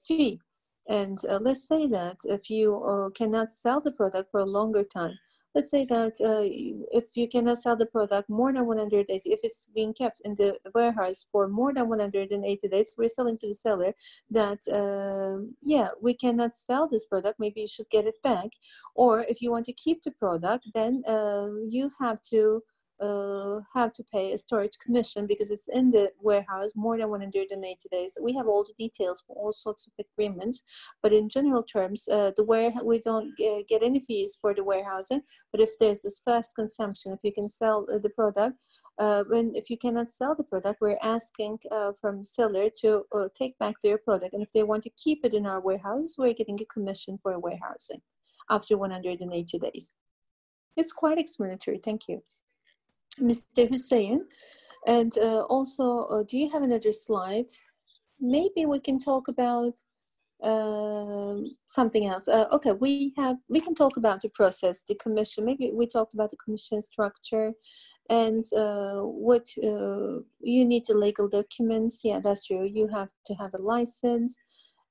fee. And let's say that if you cannot sell the product for a longer time, let's say that if you cannot sell the product more than 180, if it's being kept in the warehouse for more than 180 days, we're selling to the seller that, yeah, we cannot sell this product, maybe you should get it back. Or if you want to keep the product, then you have to pay a storage commission because it's in the warehouse more than 180 days. We have all the details for all sorts of agreements, but in general terms, we don't get any fees for the warehousing. But if there's this fast consumption, if you can sell the product, if you cannot sell the product, we're asking from seller to take back their product, and if they want to keep it in our warehouse, we're getting a commission for warehousing after 180 days. It's quite explanatory. Thank you, Mr. Hussein. And also, do you have another slide? Maybe we can talk about something else. Okay, we can talk about the process, the commission. Maybe we talked about the commission structure and what you need, the legal documents. Yeah, that's true. You have to have a license.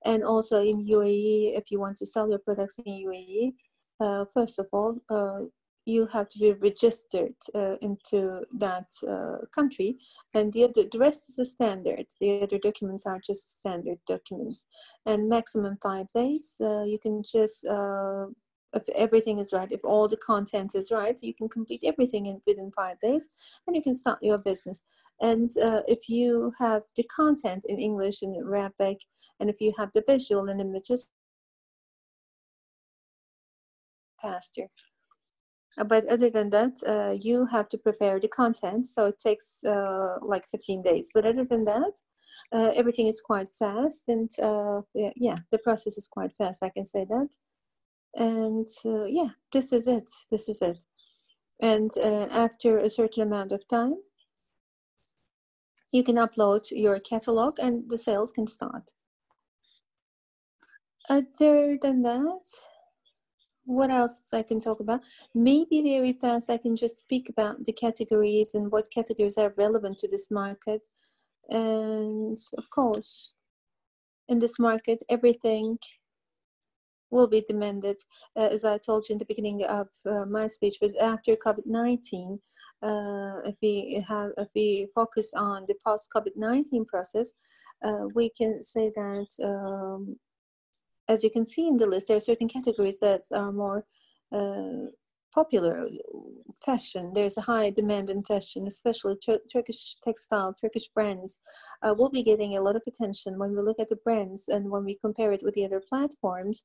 And also in UAE, if you want to sell your products in UAE, first of all, you have to be registered into that country, and the rest is the standard. The other documents are just standard documents, and maximum 5 days. You can just, if everything is right, if all the content is right, you can complete everything within 5 days, and you can start your business. And if you have the content in English and Arabic, and if you have the visual and images, faster. But other than that, you have to prepare the content, so it takes like 15 days. But other than that, everything is quite fast, and yeah, the process is quite fast, I can say that. And yeah, this is it. This is it. And after a certain amount of time, you can upload your catalog, and the sales can start. Other than that, what else I can talk about? Maybe very fast, I can just speak about the categories and what categories are relevant to this market. And of course, in this market, everything will be demanded, as I told you in the beginning of my speech. But after COVID-19, if we focus on the post-COVID-19 process, we can say that as you can see in the list, there are certain categories that are more popular fashion. There's a high demand in fashion, especially Turkish textile, Turkish brands will be getting a lot of attention when we look at the brands and when we compare it with the other platforms.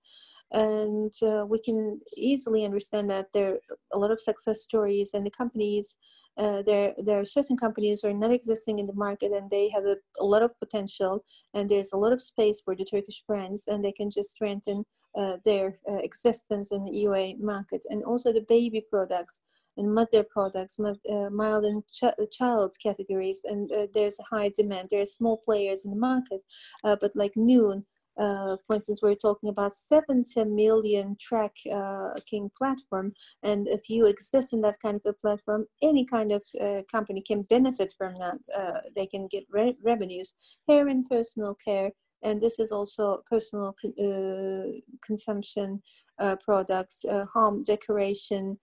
And we can easily understand that there are a lot of success stories, and the companies, there are certain companies who are not existing in the market, and they have a lot of potential, and there's a lot of space for the Turkish brands, and they can just strengthen their existence in the UA market. And also the baby products and mother products, mild and child categories, and there's a high demand. There are small players in the market, but like Noon, for instance, we're talking about 70 million tracking platform, and if you exist in that kind of a platform, any kind of company can benefit from that. They can get revenues. Hair and personal care, and this is also personal consumption products, home decoration,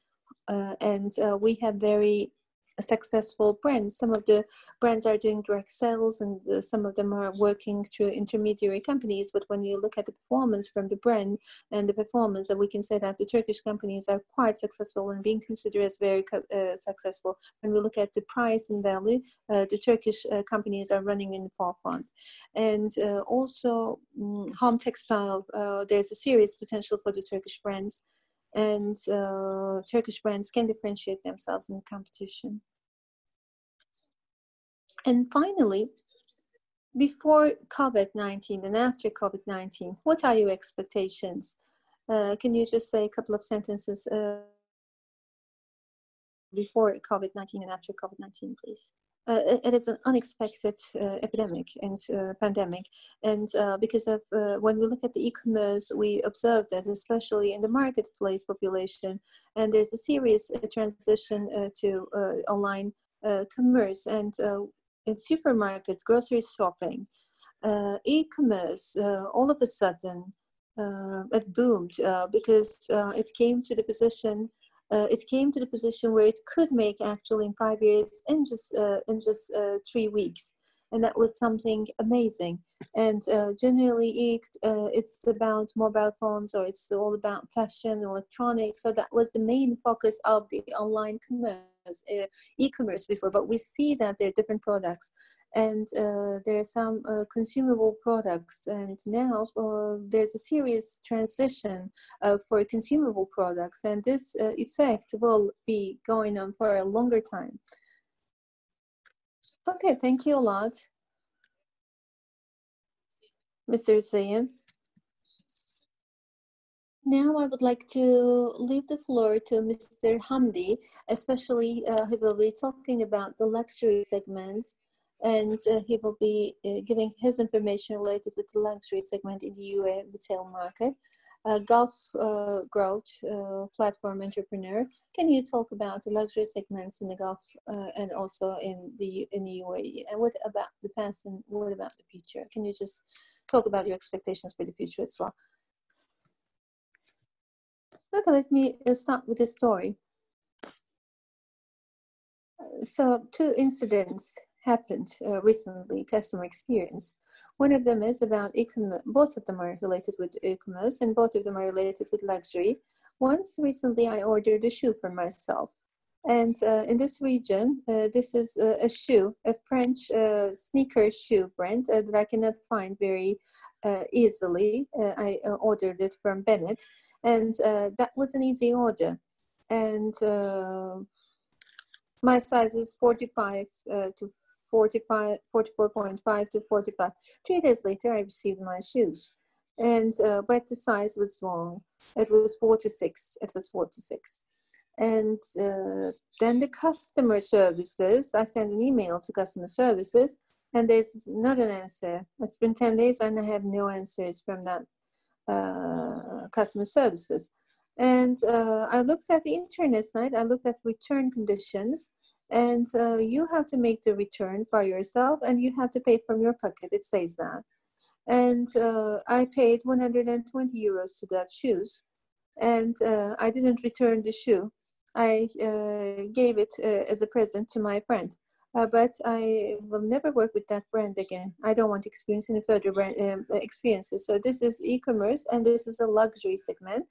and we have very successful brands. Some of the brands are doing direct sales, and some of them are working through intermediary companies. But when you look at the performance from the brand and the performance, we can say that the Turkish companies are quite successful and being considered as very successful. When we look at the price and value, the Turkish companies are running in the forefront. And also home textile, there's a serious potential for the Turkish brands, and Turkish brands can differentiate themselves in the competition. And finally, before COVID-19 and after COVID-19, what are your expectations? Can you just say a couple of sentences before COVID-19 and after COVID-19, please? It is an unexpected epidemic and pandemic, and because of when we look at the e-commerce, we observe that especially in the marketplace population, and there's a serious transition to online commerce, and in supermarkets, grocery shopping, e-commerce, all of a sudden it boomed because it came to the position. It came to the position where it could make actually in 5 years in just 3 weeks, and that was something amazing. And generally, it's about mobile phones, or it's all about fashion, electronics. So that was the main focus of the online commerce, e-commerce before. But we see that there are different products, and there are some consumable products, and now there's a serious transition for consumable products, and this effect will be going on for a longer time. Okay, thank you a lot, Mr. Zain. Now I would like to leave the floor to Mr. Hamdi, especially he will be talking about the luxury segment, and he will be giving his information related with the luxury segment in the UA retail market. Gulf Growth platform entrepreneur, can you talk about the luxury segments in the Gulf and also in the UAE, and what about the past and what about the future? Can you just talk about your expectations for the future as well? Okay, let me start with a story. So 2 incidents happened recently, customer experience. One of them is about e-commerce. Both of them are related with e-commerce, and both of them are related with luxury. Once recently, I ordered a shoe for myself. And in this region, this is a shoe, a French sneaker shoe brand that I cannot find very easily. I ordered it from Bennett, and that was an easy order. And my size is 45 to 45, 44.5 to 45. 3 days later, I received my shoes, and but the size was wrong. It was 46. It was 46. And then the customer services, I sent an email to customer services, and there's not an answer. It's been 10 days and I have no answers from that customer services. And I looked at the internet site, I looked at return conditions, and you have to make the return for yourself, and you have to pay from your pocket, it says that. And I paid 120 euros to that shoes, and I didn't return the shoe. I gave it as a present to my friend, but I will never work with that brand again. I don't want to experience any further brand, experiences. So this is e-commerce, and this is a luxury segment.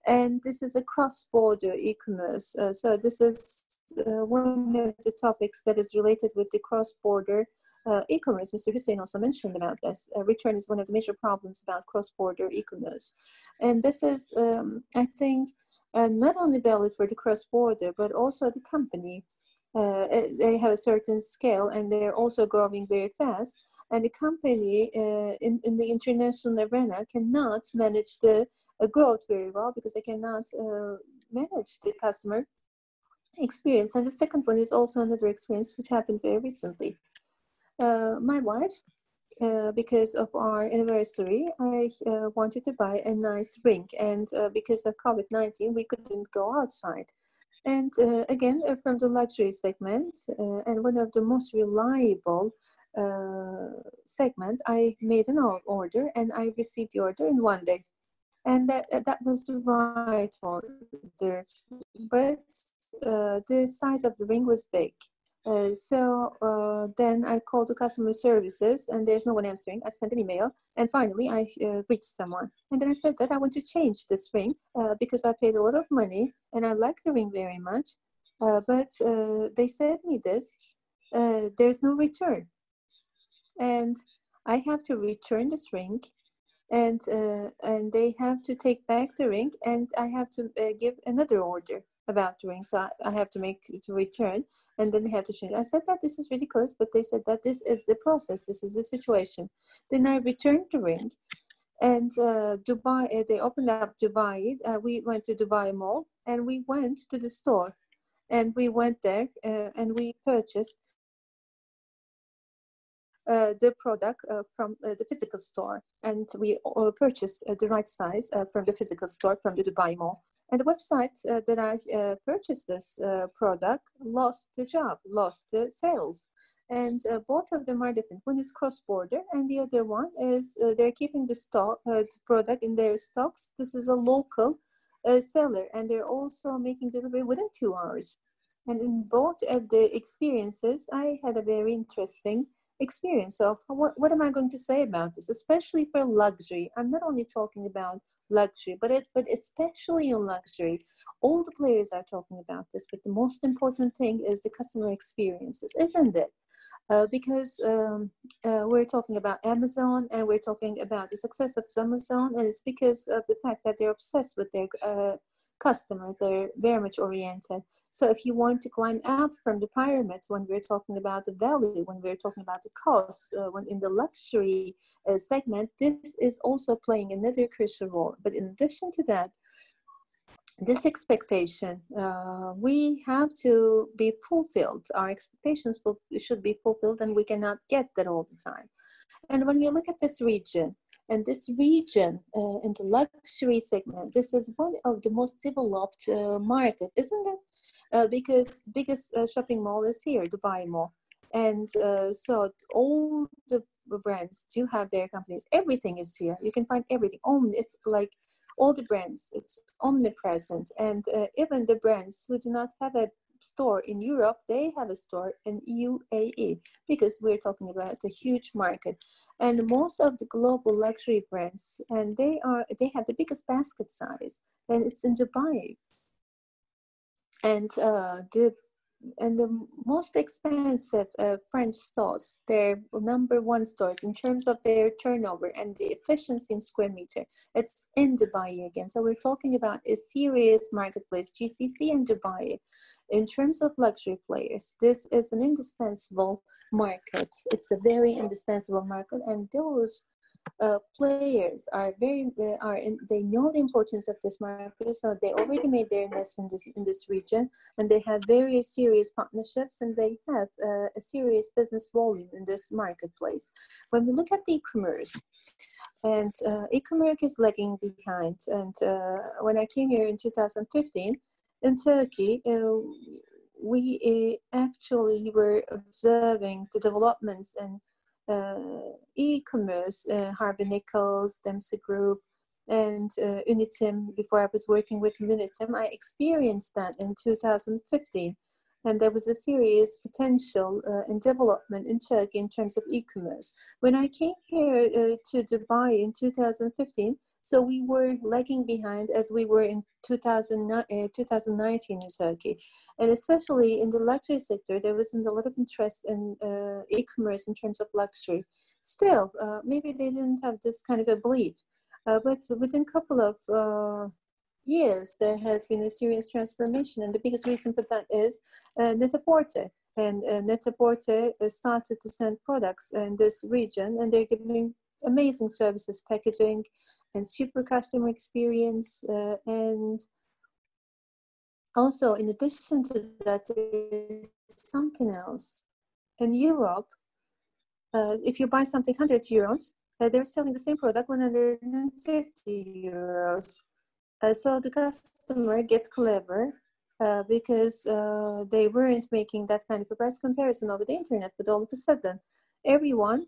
And this is a cross-border e-commerce. So this is one of the topics that is related with the cross-border e-commerce. Mr. Hussein also mentioned about this. Return is one of the major problems about cross-border e-commerce. And this is, I think, not only valid for the cross-border, but also the company. They have a certain scale and they're also growing very fast. And the company in the international arena cannot manage the growth very well because they cannot manage the customer experience. And the second one is also another experience which happened very recently. My wife, because of our anniversary, I wanted to buy a nice ring, and because of COVID-19 we couldn't go outside. And again, from the luxury segment, and one of the most reliable segment, I made an order and I received the order in 1 day. And that was the right order, but the size of the ring was big. So then I called the customer services and there's no one answering. I sent an email and finally I reached someone. And then I said that I want to change this ring because I paid a lot of money and I like the ring very much. But they said me this, there's no return. And I have to return this ring and they have to take back the ring and I have to give another order about the ring. So I have to make to return and then they have to change. I said that this is ridiculous, but they said that this is the process, this is the situation. Then I returned the ring and Dubai, they opened up Dubai. We went to Dubai Mall and we went to the store and we went there and we purchased the product from the physical store, and we purchased the right size from the physical store from the Dubai Mall. And the website that I purchased this product lost the job, lost the sales. And both of them are different. One is cross-border, and the other one is they're keeping the stock, the product in their stocks. This is a local seller, and they're also making delivery within 2 hours. And in both of the experiences, I had a very interesting experience of what am I going to say about this, especially for luxury. I'm not only talking about luxury, but especially in luxury. All the players are talking about this, but the most important thing is the customer experiences, isn't it? Because we're talking about Amazon and we're talking about the success of Amazon, and it's because of the fact that they're obsessed with their customers. They're very much oriented. So if you want to climb up from the pyramid, when we're talking about the value, when we're talking about the cost, when in the luxury segment, this is also playing another crucial role. But in addition to that, this expectation, we have to be fulfilled. Our expectations should be fulfilled, and we cannot get that all the time. And when we look at this region, and this region in the luxury segment, this is one of the most developed market, isn't it? Because biggest shopping mall is here, Dubai Mall. And so all the brands do have their companies. Everything is here. You can find everything. It's like all the brands, it's omnipresent. And even the brands who do not have a store in Europe, they have a store in UAE, because we're talking about a huge market. And most of the global luxury brands, and they have the biggest basket size, and it's in Dubai. And the most expensive French stores, their #1 stores in terms of their turnover and the efficiency in square meter, it's in Dubai again. So we're talking about a serious marketplace, GCC and Dubai. In terms of luxury players, this is an indispensable market. It's a very indispensable market, and those players are they know the importance of this market, so they already made their investment in this region, and they have very serious partnerships, and they have a serious business volume in this marketplace. When we look at the e-commerce, and e-commerce is lagging behind, and when I came here in 2015 in Turkey, we actually were observing the developments and e-commerce, Harvey Nichols, Dempsey Group, and Unitim. Before I was working with Unitim, I experienced that in 2015. And there was a serious potential in development in Turkey in terms of e-commerce. When I came here to Dubai in 2015, So we were lagging behind as we were in 2019 in Turkey. And especially in the luxury sector, there wasn't a lot of interest in e-commerce in terms of luxury. Still, maybe they didn't have this kind of a belief. But within a couple of years, there has been a serious transformation. And the biggest reason for that is Net-a-Porter. And Net-a-Porter started to send products in this region, and they're giving amazing services, packaging, and super customer experience. And also, in addition to that, there's something else. In Europe, if you buy something 100 euros, they're selling the same product 150 euros. So the customer gets clever because they weren't making that kind of a price comparison over the internet, but all of a sudden, everyone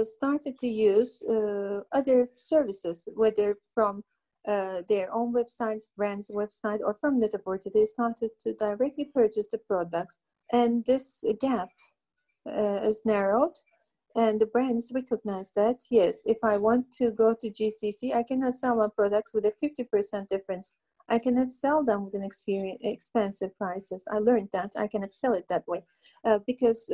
started to use other services, whether from their own websites, brand's website, or from Net-a-Porter. They started to directly purchase the products, and this gap is narrowed. And the brands recognize that, yes, if I want to go to GCC, I cannot sell my products with a 50% difference. I cannot sell them with an expensive prices. I learned that I cannot sell it that way because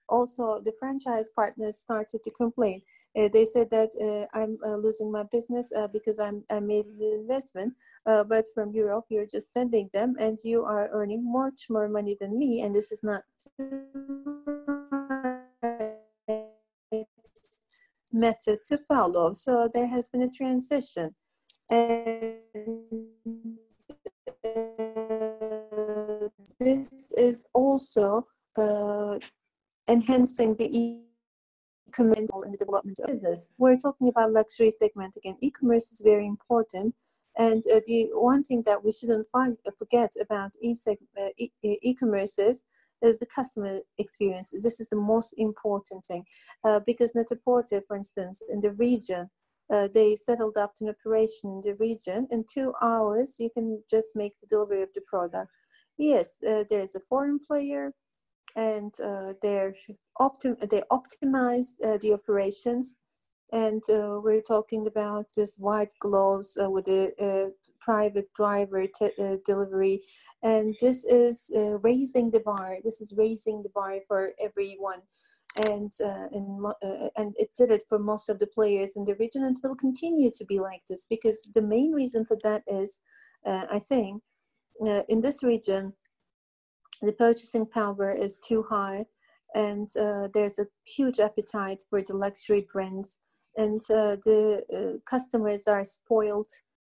also the franchise partners started to complain. They said that I'm losing my business because I made an investment, but from Europe, you're just sending them and you are earning much more money than me, and this is not method to follow. So there has been a transition, and this is also enhancing the e-commerce in the development of business. We're talking about luxury segment again. E-commerce is very important, and the one thing that we shouldn't forget about e-commerce is the customer experience. This is the most important thing because Net-a-Porter, for instance, in the region, they settled up an operation in the region. In 2 hours, you can just make the delivery of the product. Yes, there's a foreign player, and they optimized the operations. And we're talking about this white gloves with a private driver delivery. And this is raising the bar. This is raising the bar for everyone. And it did it for most of the players in the region, and will continue to be like this, because the main reason for that is, I think, in this region, the purchasing power is too high, and there's a huge appetite for the luxury brands, and the customers are spoiled,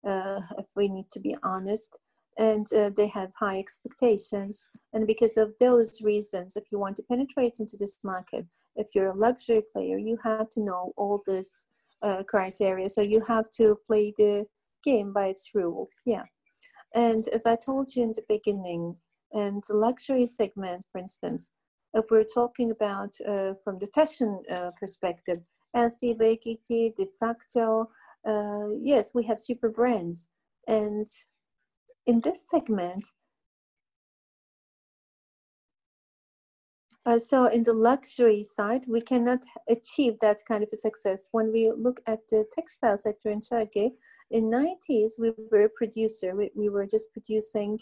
if we need to be honest, and they have high expectations. And because of those reasons, if you want to penetrate into this market, if you're a luxury player, you have to know all this criteria. So you have to play the game by its rule. Yeah. And as I told you in the beginning, and the luxury segment, for instance, if we're talking about from the fashion perspective, LC De Facto, yes, we have super brands. And in this segment, so in the luxury side, we cannot achieve that kind of a success. When we look at the textile sector in Turkey, in 90s, we were a producer. We were just producing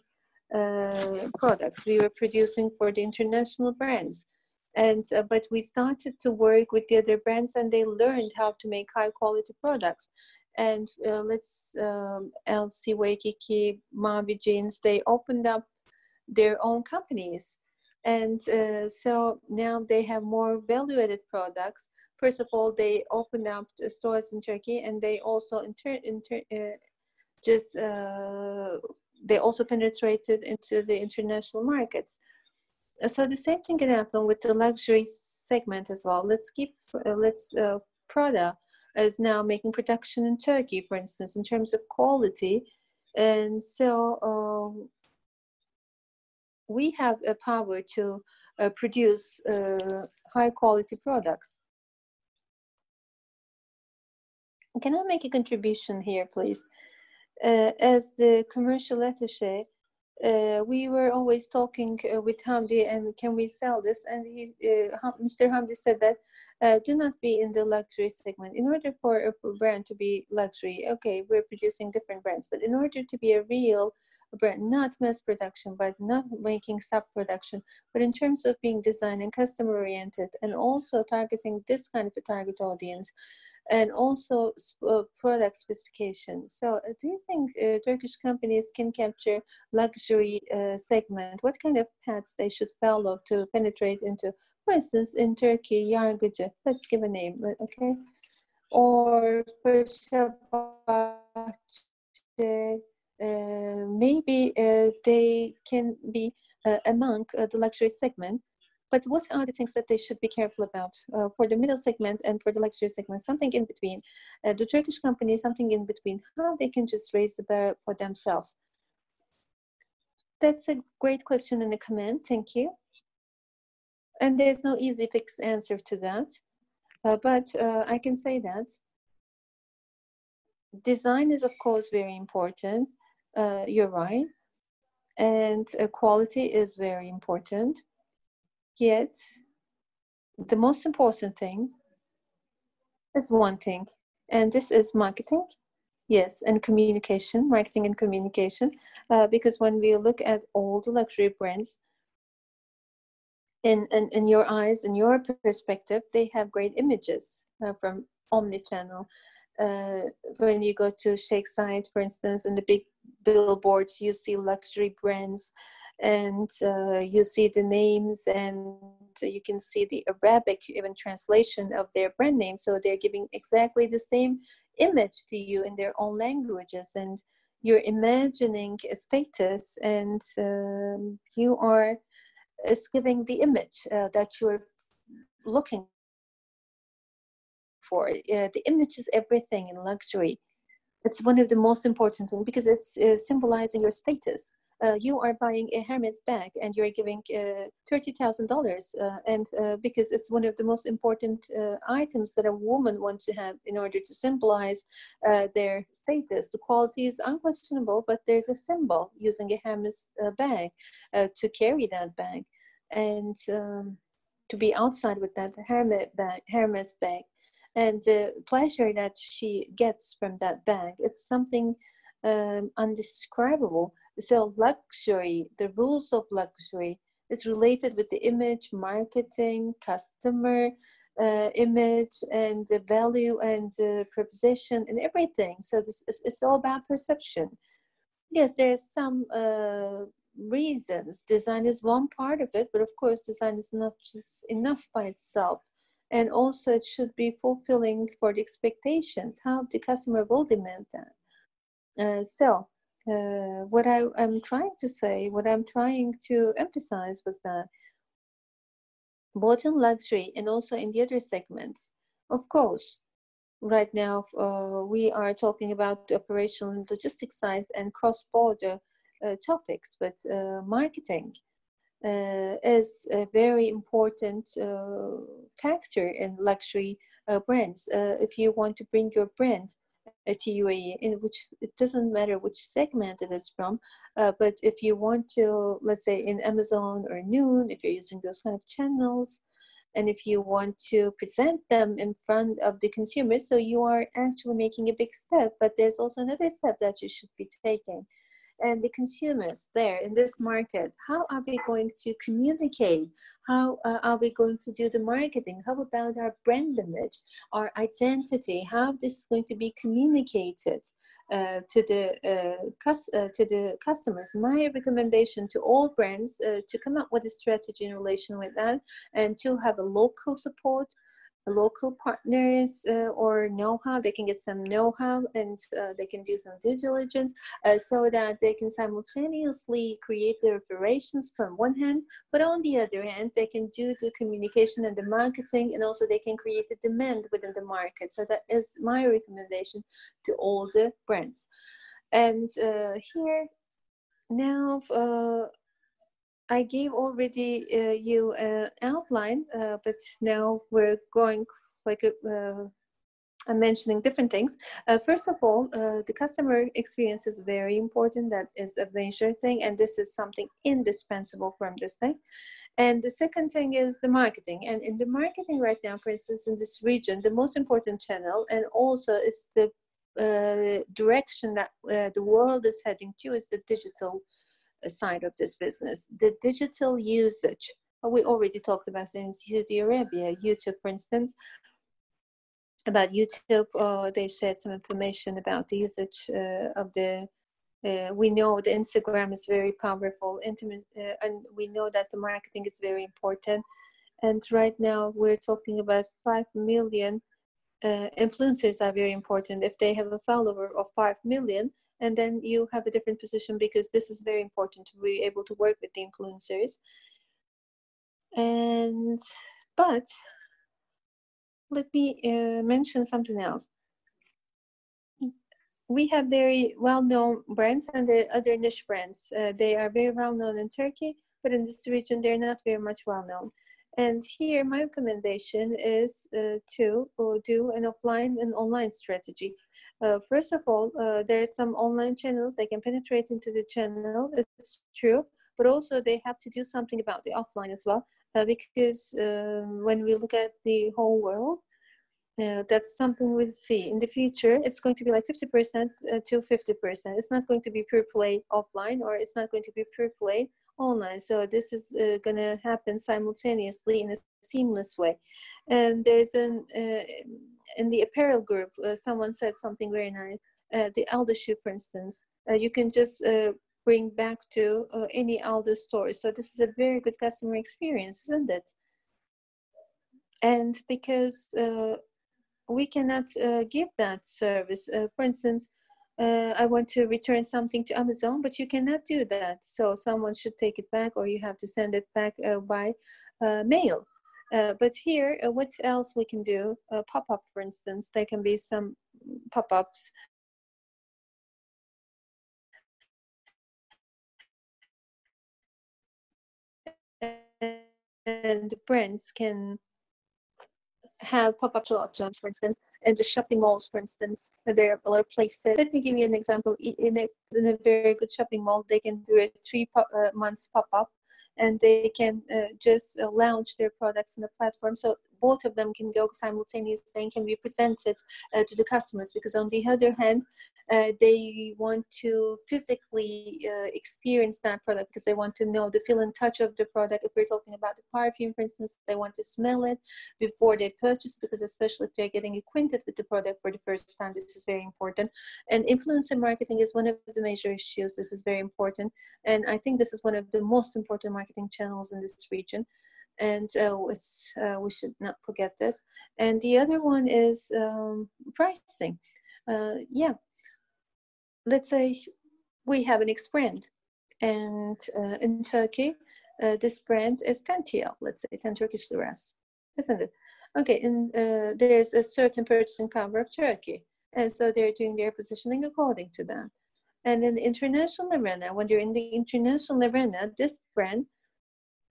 products. We were producing for the international brands. And but we started to work with the other brands, and they learned how to make high quality products. And LC Waikiki, Mavi Jeans, they opened up their own companies. And so now they have more value-added products. First of all, they opened up the stores in Turkey, and they also they also penetrated into the international markets. So the same thing can happen with the luxury segment as well. Prada is now making production in Turkey, for instance, in terms of quality. And so we have a power to produce high quality products. Can I make a contribution here, please? As the commercial attaché, we were always talking with Hamdi, and can we sell this? And Mr. Hamdi said that do not be in the luxury segment. In order for a brand to be luxury, okay, we're producing different brands, but in order to be a real brand, not mass production, but not making sub-production, but in terms of being design and customer oriented, and also targeting this kind of a target audience, and also product specification. So do you think Turkish companies can capture luxury segment? What kind of paths they should follow to penetrate into, for instance, in Turkey, Yargıcı, let's give a name, okay? Or maybe they can be among the luxury segment. But what are the things that they should be careful about for the middle segment and for the luxury segment? Something in between. The Turkish company, something in between. How they can just raise the bar for themselves? That's a great question and a comment. Thank you. And there's no easy fixed answer to that. But I can say that design is, of course, very important. You're right. And quality is very important. Yet, the most important thing is one thing, and this is marketing. Yes, and communication, marketing and communication. Because when we look at all the luxury brands, in your eyes, in your perspective, they have great images from omni-channel. When you go to Sheikh Zayed, for instance, in the big billboards, you see luxury brands, and you see the names, and you can see the Arabic even translation of their brand name. So they're giving exactly the same image to you in their own languages, and you're imagining a status, and you are, it's giving the image that you're looking for. The image is everything in luxury. It's one of the most important things because it's symbolizing your status. You are buying a Hermes bag and you're giving $30,000, and because it's one of the most important items that a woman wants to have in order to symbolize their status. The quality is unquestionable, but there's a symbol using a Hermes bag to carry that bag, and to be outside with that Hermes bag. And the pleasure that she gets from that bag, it's something undescribable. So luxury, the rules of luxury is related with the image, marketing, customer image, and the value and proposition and everything. So this is, it's all about perception. Yes, there's some reasons. Design is one part of it, but of course design is not just enough by itself. And also it should be fulfilling for the expectations, how the customer will demand that. What I'm trying to say, what I'm trying to emphasize was that both in luxury and also in the other segments, of course, right now we are talking about the operational and logistics side and cross-border topics, but marketing is a very important factor in luxury brands. If you want to bring your brand to UAE, in which it doesn't matter which segment it is from, but if you want to, let's say in Amazon or Noon, if you're using those kind of channels, and if you want to present them in front of the consumers, so you are actually making a big step, but there's also another step that you should be taking. And the consumers there in this market, how are we going to communicate? How are we going to do the marketing? How about our brand image, our identity? How this is going to be communicated to the customers? My recommendation to all brands to come up with a strategy in relation with that, and to have a local support, local partners or know-how. They can get some know-how, and they can do some due diligence so that they can simultaneously create their operations from one hand, but on the other hand they can do the communication and the marketing, and also they can create the demand within the market. So that is my recommendation to all the brands. And here now I gave already you an outline, but now we're going like I'm mentioning different things. First of all, the customer experience is very important. That is a major thing, and this is something indispensable from this thing. And the second thing is the marketing. And in the marketing right now, for instance, in this region, the most important channel, and also is the direction that the world is heading to, is the digital side of this business. The digital usage. We already talked about in Saudi Arabia, YouTube, for instance. About YouTube, they shared some information about the usage of the. We know the Instagram is very powerful, intimate, and we know that the marketing is very important. And right now, we're talking about 5 million influencers are very important. If they have a follower of 5 million, and then you have a different position, because this is very important to be able to work with the influencers. And but let me mention something else. We have very well-known brands and the other niche brands. They are very well-known in Turkey, but in this region, they're not very much well-known. And here, my recommendation is to do an offline and online strategy. First of all, there are some online channels. They can penetrate into the channel. It's true, but also they have to do something about the offline as well, because when we look at the whole world, that's something we'll see in the future. It's going to be like 50% to 50%. It's not going to be pure play offline, or it's not going to be pure play online. So this is going to happen simultaneously in a seamless way. And there's an in the apparel group, someone said something very nice. The Aldo shoe, for instance, you can just bring back to any Aldo store. So this is a very good customer experience, isn't it? And because we cannot give that service. For instance, I want to return something to Amazon, but you cannot do that. So someone should take it back, or you have to send it back by mail. But here, what else we can do? Pop-up, for instance. There can be some pop-ups. And brands can have pop-up shops, for instance, in the shopping malls, for instance. There are a lot of places. Let me give you an example. In a very good shopping mall, they can do a 3 months pop-up, and they can just launch their products in the platform. So both of them can go simultaneously and can be presented to the customers, because on the other hand, they want to physically experience that product, because they want to know the feel and touch of the product. If we're talking about the perfume, for instance, they want to smell it before they purchase, because especially if they're getting acquainted with the product for the first time, this is very important. And influencer marketing is one of the major issues. This is very important, and I think this is one of the most important marketing channels in this region, and we should not forget this. And the other one is pricing. Yeah, let's say we have an X brand, and in Turkey, this brand is 10 TL, let's say 10 Turkish liras, isn't it? Okay, and there's a certain purchasing power of Turkey, and so they're doing their positioning according to that. And in the international arena, when you're in the international arena, this brand,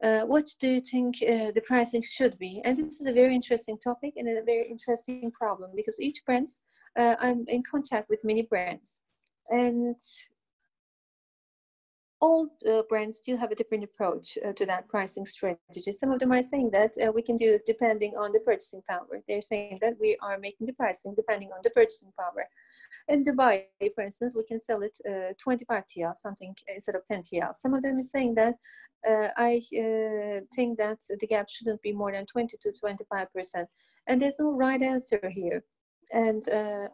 what do you think the pricing should be? And this is a very interesting topic and a very interesting problem, because each brands, I'm in contact with many brands, and all brands do have a different approach to that pricing strategy. Some of them are saying that we can do it depending on the purchasing power. They're saying that we are making the pricing depending on the purchasing power. In Dubai, for instance, we can sell it 25 TL, something instead of 10 TL. Some of them are saying that I think that the gap shouldn't be more than 20 to 25%. And there's no right answer here. And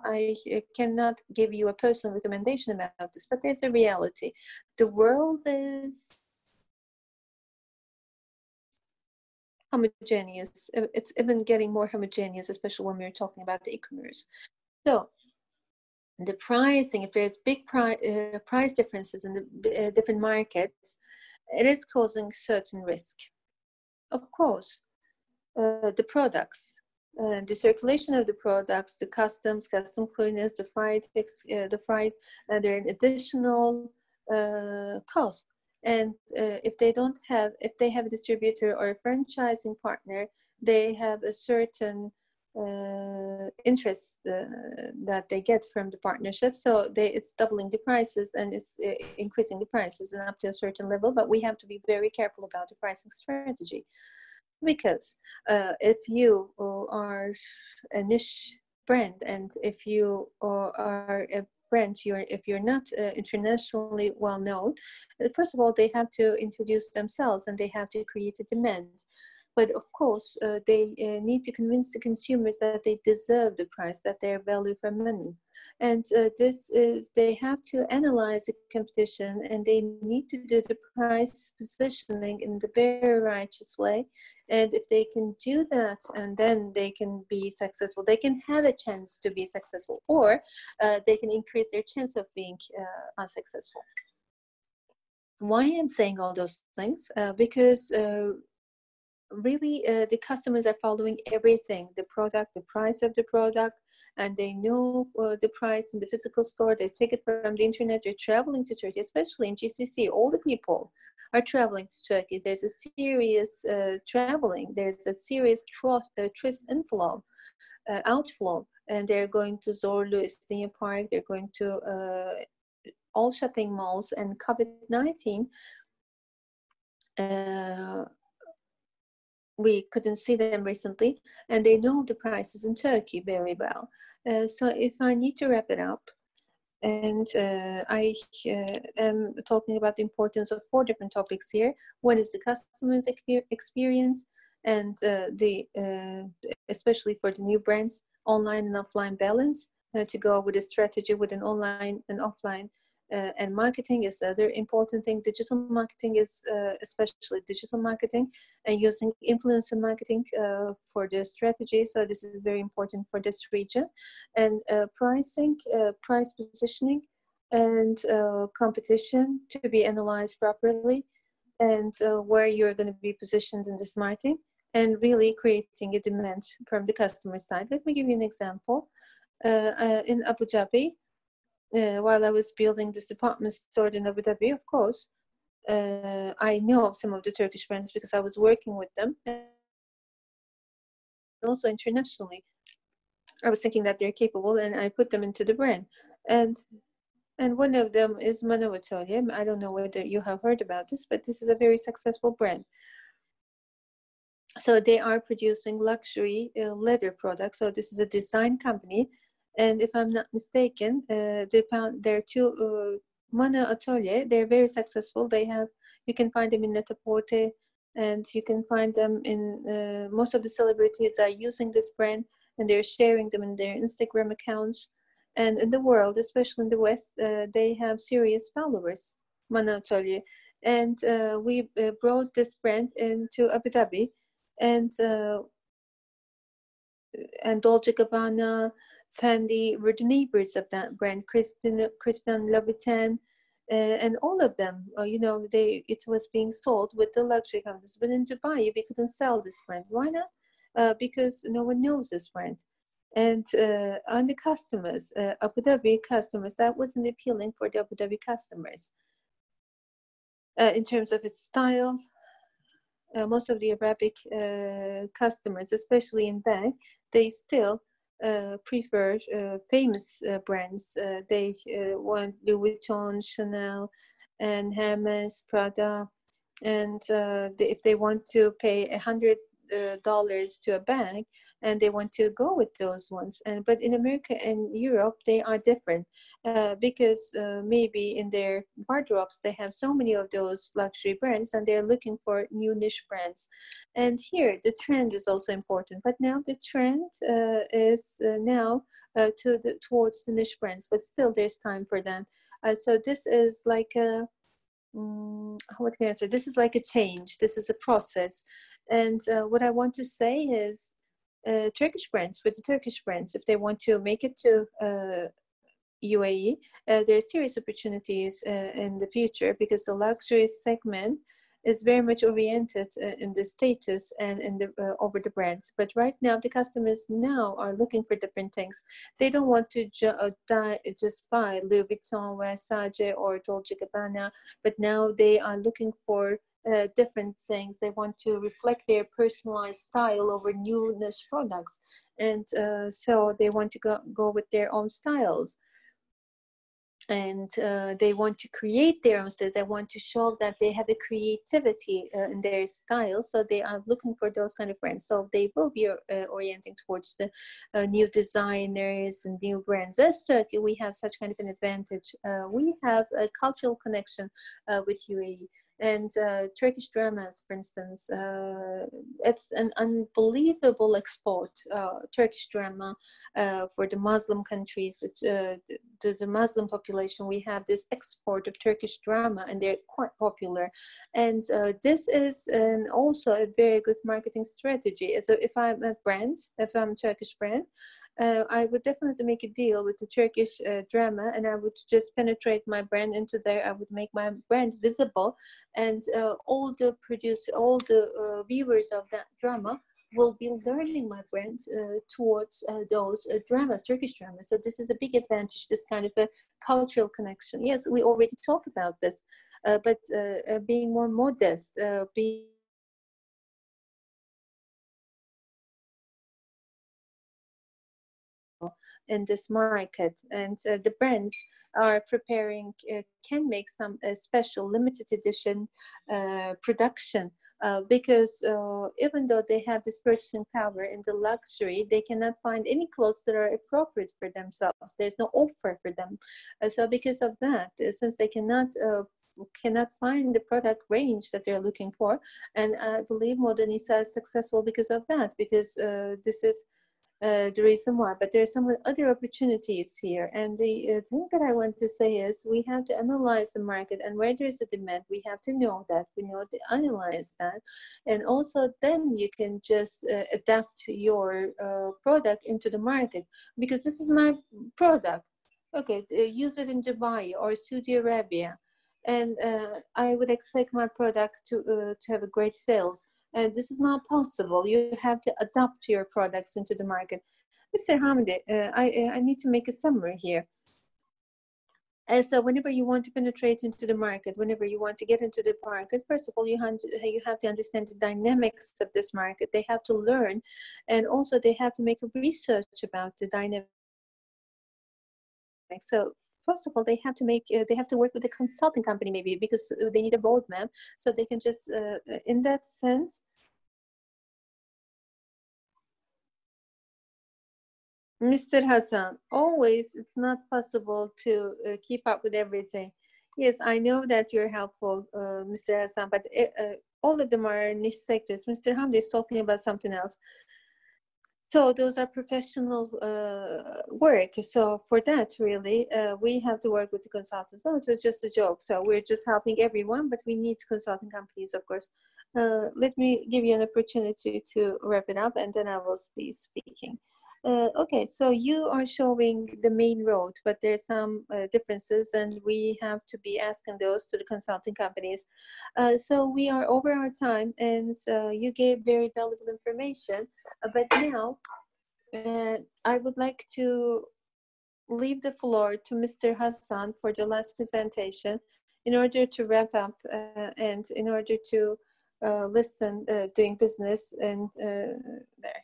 I cannot give you a personal recommendation about this, but there's a reality. The world is homogeneous. It's even getting more homogeneous, especially when we're talking about the e-commerce. So the pricing, if there's big price differences in the different markets, it is causing certain risk. Of course, the products, the circulation of the products, the customs, custom clearness, the freight, they're an additional cost. And if they have a distributor or a franchising partner, they have a certain interest that they get from the partnership. So it's doubling the prices, and it's increasing the prices and up to a certain level. But we have to be very careful about the pricing strategy, because if you are a niche brand, and if you are a brand, if you're not internationally well known, first of all, they have to introduce themselves and they have to create a demand. But of course, they need to convince the consumers that they deserve the price, that they're value for money. And they have to analyze the competition, and they need to do the price positioning in the very righteous way. And if they can do that, and then they can be successful, they can have a chance to be successful, or they can increase their chance of being unsuccessful. Why I'm saying all those things? Because really the customers are following everything, the product, the price of the product, and they know the price in the physical store. They take it from the internet. They're traveling to Turkey, especially in GCC. All the people are traveling to Turkey. There's a serious traveling. There's a serious tourist inflow, outflow, and they're going to Zorlu, Istinye Park. They're going to all shopping malls. And COVID-19, we couldn't see them recently, and they know the prices in Turkey very well. So if I need to wrap it up, and I am talking about the importance of 4 different topics here. One is the customer's experience, and especially for the new brands, online and offline balance, to go with a strategy with an online and offline. And marketing is the other important thing. Digital marketing is especially digital marketing, and using influencer marketing for the strategy. So this is very important for this region. And pricing, price positioning, and competition to be analyzed properly, and where you're going to be positioned in this marketing, and really creating a demand from the customer side. Let me give you an example. In Abu Dhabi, while I was building this department store in Abu Dhabi, of course, I know of some of the Turkish brands because I was working with them. And also internationally, I was thinking that they're capable, and I put them into the brand. And one of them is Manav Atölye. I don't know whether you have heard about this, but this is a very successful brand. So they are producing luxury leather products. So this is a design company. And if I'm not mistaken, they found their 2 Manav Atölye. They're very successful. You can find them in Net-a-Porter, and you can find them in most of the celebrities are using this brand, and they're sharing them in their Instagram accounts. And in the world, especially in the West, they have serious followers, Manav Atölye. And we brought this brand into Abu Dhabi, and Dolce & Gabbana, Fendi were the neighbors of that brand. Christian Louboutin, and all of them, it was being sold with the luxury companies. But in Dubai, we couldn't sell this brand. Why not? Because no one knows this brand. And on the customers, Abu Dhabi customers, that wasn't appealing for the Abu Dhabi customers. In terms of its style, most of the Arabic customers, especially in Bank, they still prefer famous brands. They want Louis Vuitton, Chanel, and Hermes, Prada. And if they want to pay $100 to a bag, and they want to go with those ones. But in America and Europe, they are different because maybe in their wardrobes, they have so many of those luxury brands, and they're looking for new niche brands. And here, the trend is also important. But now the trend is now towards the niche brands, but still there's time for that. So this is like a what can I say? This is like a change. This is a process. And what I want to say is Turkish brands, for the Turkish brands, if they want to make it to UAE, there are serious opportunities in the future, because the luxury segment is very much oriented in the status and in the over the brands. But right now, the customers now are looking for different things. They don't want to just buy Louis Vuitton, Versace, or Dolce & Gabbana, but now they are looking for different things. They want to reflect their personalized style over new niche products, and so they want to go with their own styles, and they want to create their own style. They want to show that they have a creativity in their style, so they are looking for those kind of brands. So they will be orienting towards the new designers and new brands. As Turkey, we have such kind of an advantage. We have a cultural connection with UAE. And Turkish dramas, for instance, it's an unbelievable export. Turkish drama for the Muslim countries, the Muslim population, we have this export of Turkish drama, and they're quite popular. And this is also a very good marketing strategy. So if I'm a brand, if I'm a Turkish brand, I would definitely make a deal with the Turkish drama, and I would just penetrate my brand into there. I would make my brand visible, and all the viewers of that drama will be learning my brand towards those dramas, Turkish dramas. So this is a big advantage, this kind of a cultural connection. Yes, we already talked about this, but being more modest, being in this market, and the brands are preparing, can make some special limited edition production, because even though they have this purchasing power in the luxury, they cannot find any clothes that are appropriate for themselves. There's no offer for them. So because of that, since they cannot find the product range that they're looking for, and I believe Modernisa is successful because of that, because this is the reason why. But there are some other opportunities here, and the thing that I want to say is we have to analyze the market, and where there is a demand, we have to know that, we know to analyze that, and also then you can just adapt your product into the market, because this is my product. Okay, use it in Dubai or Saudi Arabia, and I would expect my product to have a great sales. And this is not possible. You have to adapt your products into the market. Mr. Hamdi, I need to make a summary here. And so whenever you want to penetrate into the market, whenever you want to get into the market, first of all, you have to understand the dynamics of this market. They have to learn, and also they have to make research about the dynamics. So first of all, they have to work with a consulting company, maybe, because they need a roadmap, so they can just in that sense. Mr. Hassan, always it's not possible to keep up with everything. Yes, I know that you're helpful, Mr. Hassan, but all of them are niche sectors. Mr. Hamdi is talking about something else. So those are professional work. So for that, really, we have to work with the consultants. No, it was just a joke. So we're just helping everyone, but we need consulting companies, of course. Let me give you an opportunity to wrap it up, and then I will be speaking. Okay, so you are showing the main road, but there's some differences, and we have to be asking those to the consulting companies. So we are over our time, and you gave very valuable information. But now I would like to leave the floor to Mr. Hassan for the last presentation in order to wrap up and in order to listen doing business and there.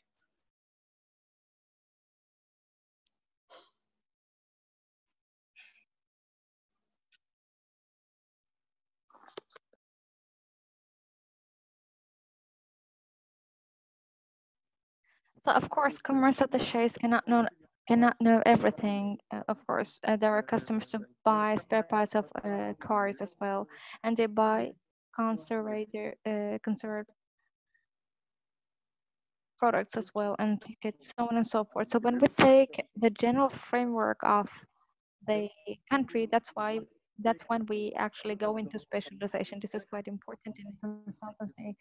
So of course, commerce attaches cannot know everything. Of course, there are customers to buy spare parts of cars as well, and they buy conserved products as well, and tickets, so on and so forth. So when we take the general framework of the country, that's when we actually go into specialization. This is quite important in consultancy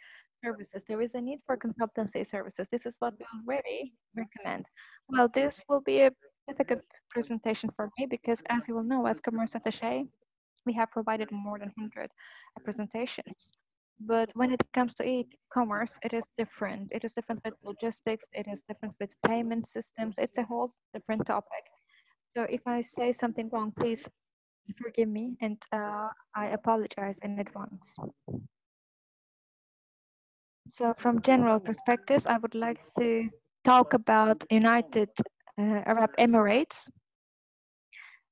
services. There is a need for consultancy services. This is what we already recommend. Well, this will be a difficult presentation for me because, as you will know, as commerce attaché, we have provided more than 100 presentations. But when it comes to e-commerce, it is different. It is different with logistics. It is different with payment systems. It's a whole different topic. So if I say something wrong, please forgive me, and I apologize in advance. So from general perspectives, I would like to talk about United Arab Emirates.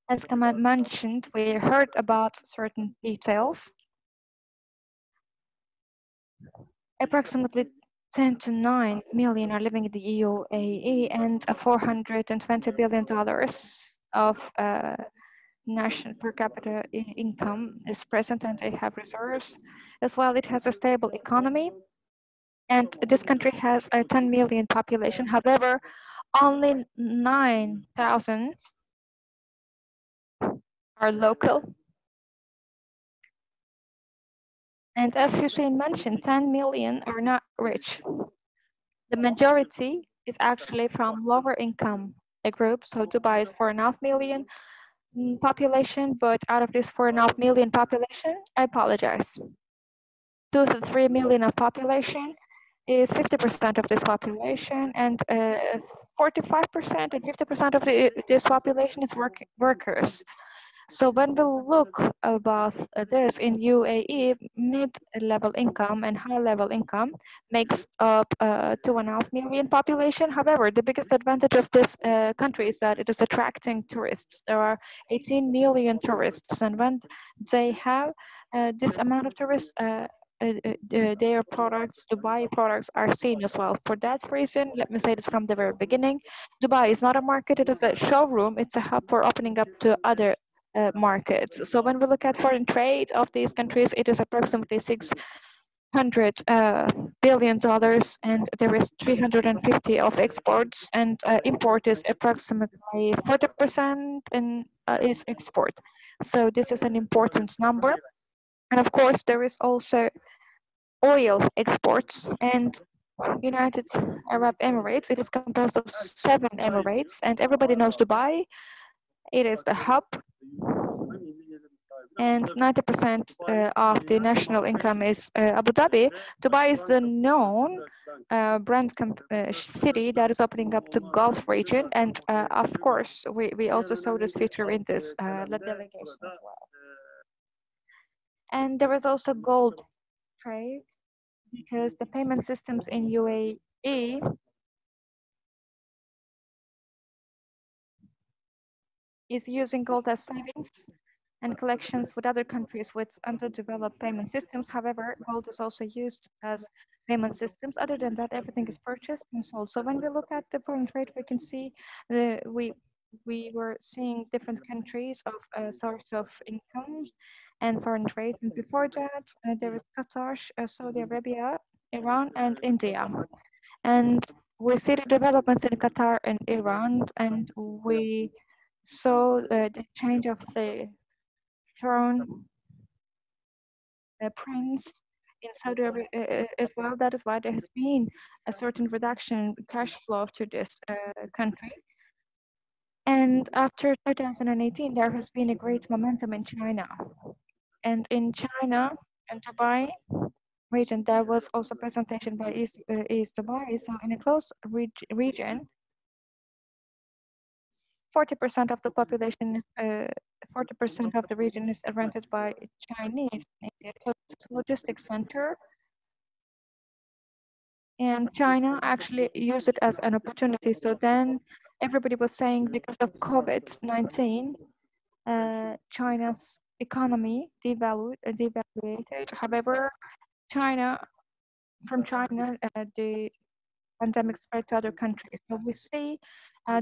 As Kamal mentioned, we heard about certain details. Approximately 10 to 9 million are living in the UAE, and $420 billion of national per capita income is present, and they have reserves as well. It has a stable economy, and this country has a 10 million population. However, only 9,000 are local. And as Hussein mentioned, 10 million are not rich. The majority is actually from lower income group. So Dubai is 4.5 million population, but out of this 4.5 million population, I apologize, 2 to 3 million of population is 50% of this population, and 45% and 50% of this population is workers. So when we look about this in UAE, mid-level income and high-level income makes up 2.5 million population. However, the biggest advantage of this country is that it is attracting tourists. There are 18 million tourists, and when they have this amount of tourists, their products, Dubai products, are seen as well. For that reason, let me say this from the very beginning, Dubai is not a market, it is a showroom, it's a hub for opening up to other markets. So when we look at foreign trade of these countries, it is approximately $600 billion, and there is 350 of exports, and import is approximately 40% and is export. So this is an important number. And of course, there is also oil exports, and United Arab Emirates, it is composed of 7 emirates, and everybody knows Dubai. It is the hub, and 90% of the national income is Abu Dhabi. Dubai is the known brand city that is opening up to Gulf region, and of course, we also saw this feature in this delegation as well. And there is also gold trade, because the payment systems in UAE is using gold as savings and collections with other countries with underdeveloped payment systems. However, gold is also used as payment systems. Other than that, everything is purchased and sold. So when we look at the foreign trade, we can see we were seeing different countries of source of incomes and foreign trade. And before that, there is Qatar, Saudi Arabia, Iran, and India. And we see the developments in Qatar and Iran, and we saw the change of the throne prince in Saudi Arabia as well. That is why there has been a certain reduction in cash flow to this country. And after 2018, there has been a great momentum in China. And in China and Dubai region, there was also presentation by East Dubai. So in a closed region, 40% of the population is 40% of the region is rented by Chinese. So it's a logistics center, and China actually used it as an opportunity. So then everybody was saying, because of COVID-19, China's economy devaluated. However, from China, the pandemic spread to other countries. So we see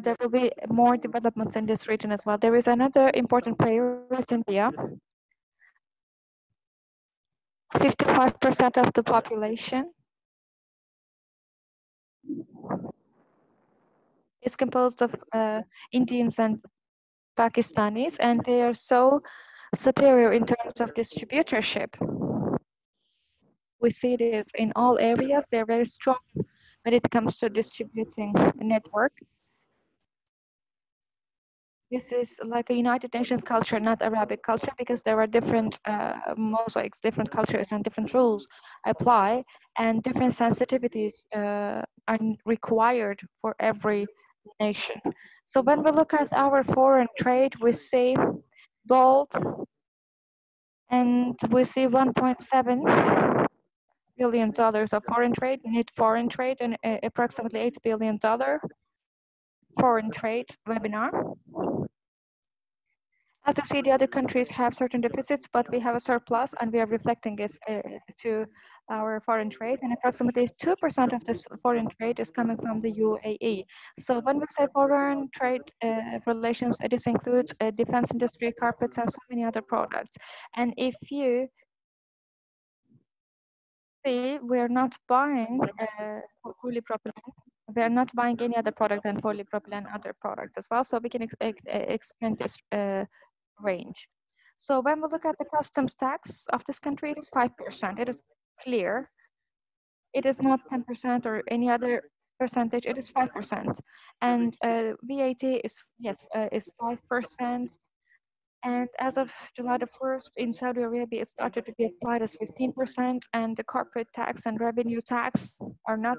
there will be more developments in this region as well. There is another important player, is India. 55% of the population is composed of Indians and Pakistanis, and they are so superior in terms of distributorship. We see this in all areas. They're very strong when it comes to distributing a network. This is like a United Nations culture, not Arabic culture, because there are different mosaics, different cultures, and different rules apply, and different sensitivities are required for every nation. So when we look at our foreign trade, we see gold, and we see 1.7 billion of foreign trade, net foreign trade, and approximately $8 billion foreign trade webinar. As you see, the other countries have certain deficits, but we have a surplus, and we are reflecting this to our foreign trade. And approximately 2% of this foreign trade is coming from the UAE. So when we say foreign trade relations, this includes defense industry, carpets, and so many other products. And if you see, we're not buying polypropylene. We're not buying any other product than polypropylene, other products as well. So we can expand this range. So when we look at the customs tax of this country, it is 5%. It is clear. It is not 10% or any other percentage. It is 5%. And VAT is, yes, is 5%. And as of July the 1st, in Saudi Arabia, it started to be applied as 15%, and the corporate tax and revenue tax are not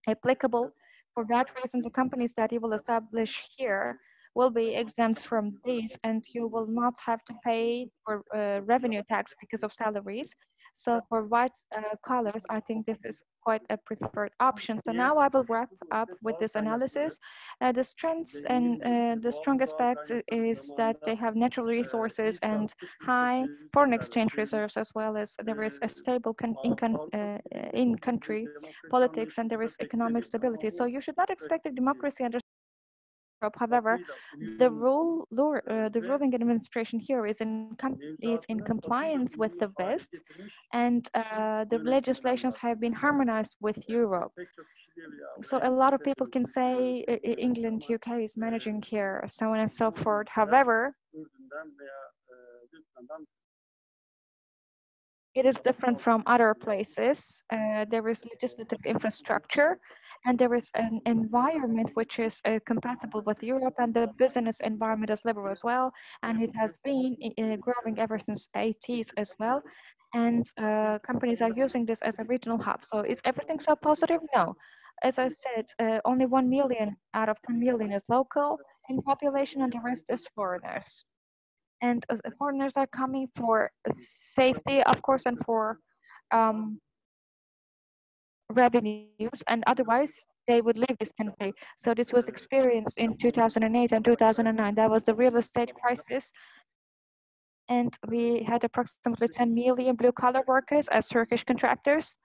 applicable. For that reason, the companies that you will establish here will be exempt from these, and you will not have to pay for revenue tax because of salaries. So for white collars, I think this is quite a preferred option. So now I will wrap up with this analysis. The strengths and the strong aspects is that they have natural resources and high foreign exchange reserves, as well as there is a stable in-country politics, and there is economic stability. So you should not expect a democracy under Europe. However, the ruling administration here is in compliance with the West, and the legislations have been harmonized with Europe. So a lot of people can say England, UK is managing here, so on and so forth. However, it is different from other places. There is legislative infrastructure, and there is an environment which is compatible with Europe, and the business environment is liberal as well, and it has been growing ever since 80s as well. And companies are using this as a regional hub. So is everything so positive? No. As I said, only 1 million out of 10 million is local in population, and the rest is foreigners. And foreigners are coming for safety, of course, and for revenues, and otherwise they would leave this country. So this was experienced in 2008 and 2009. That was the real estate crisis, and we had approximately 10 million blue-collar workers as Turkish contractors.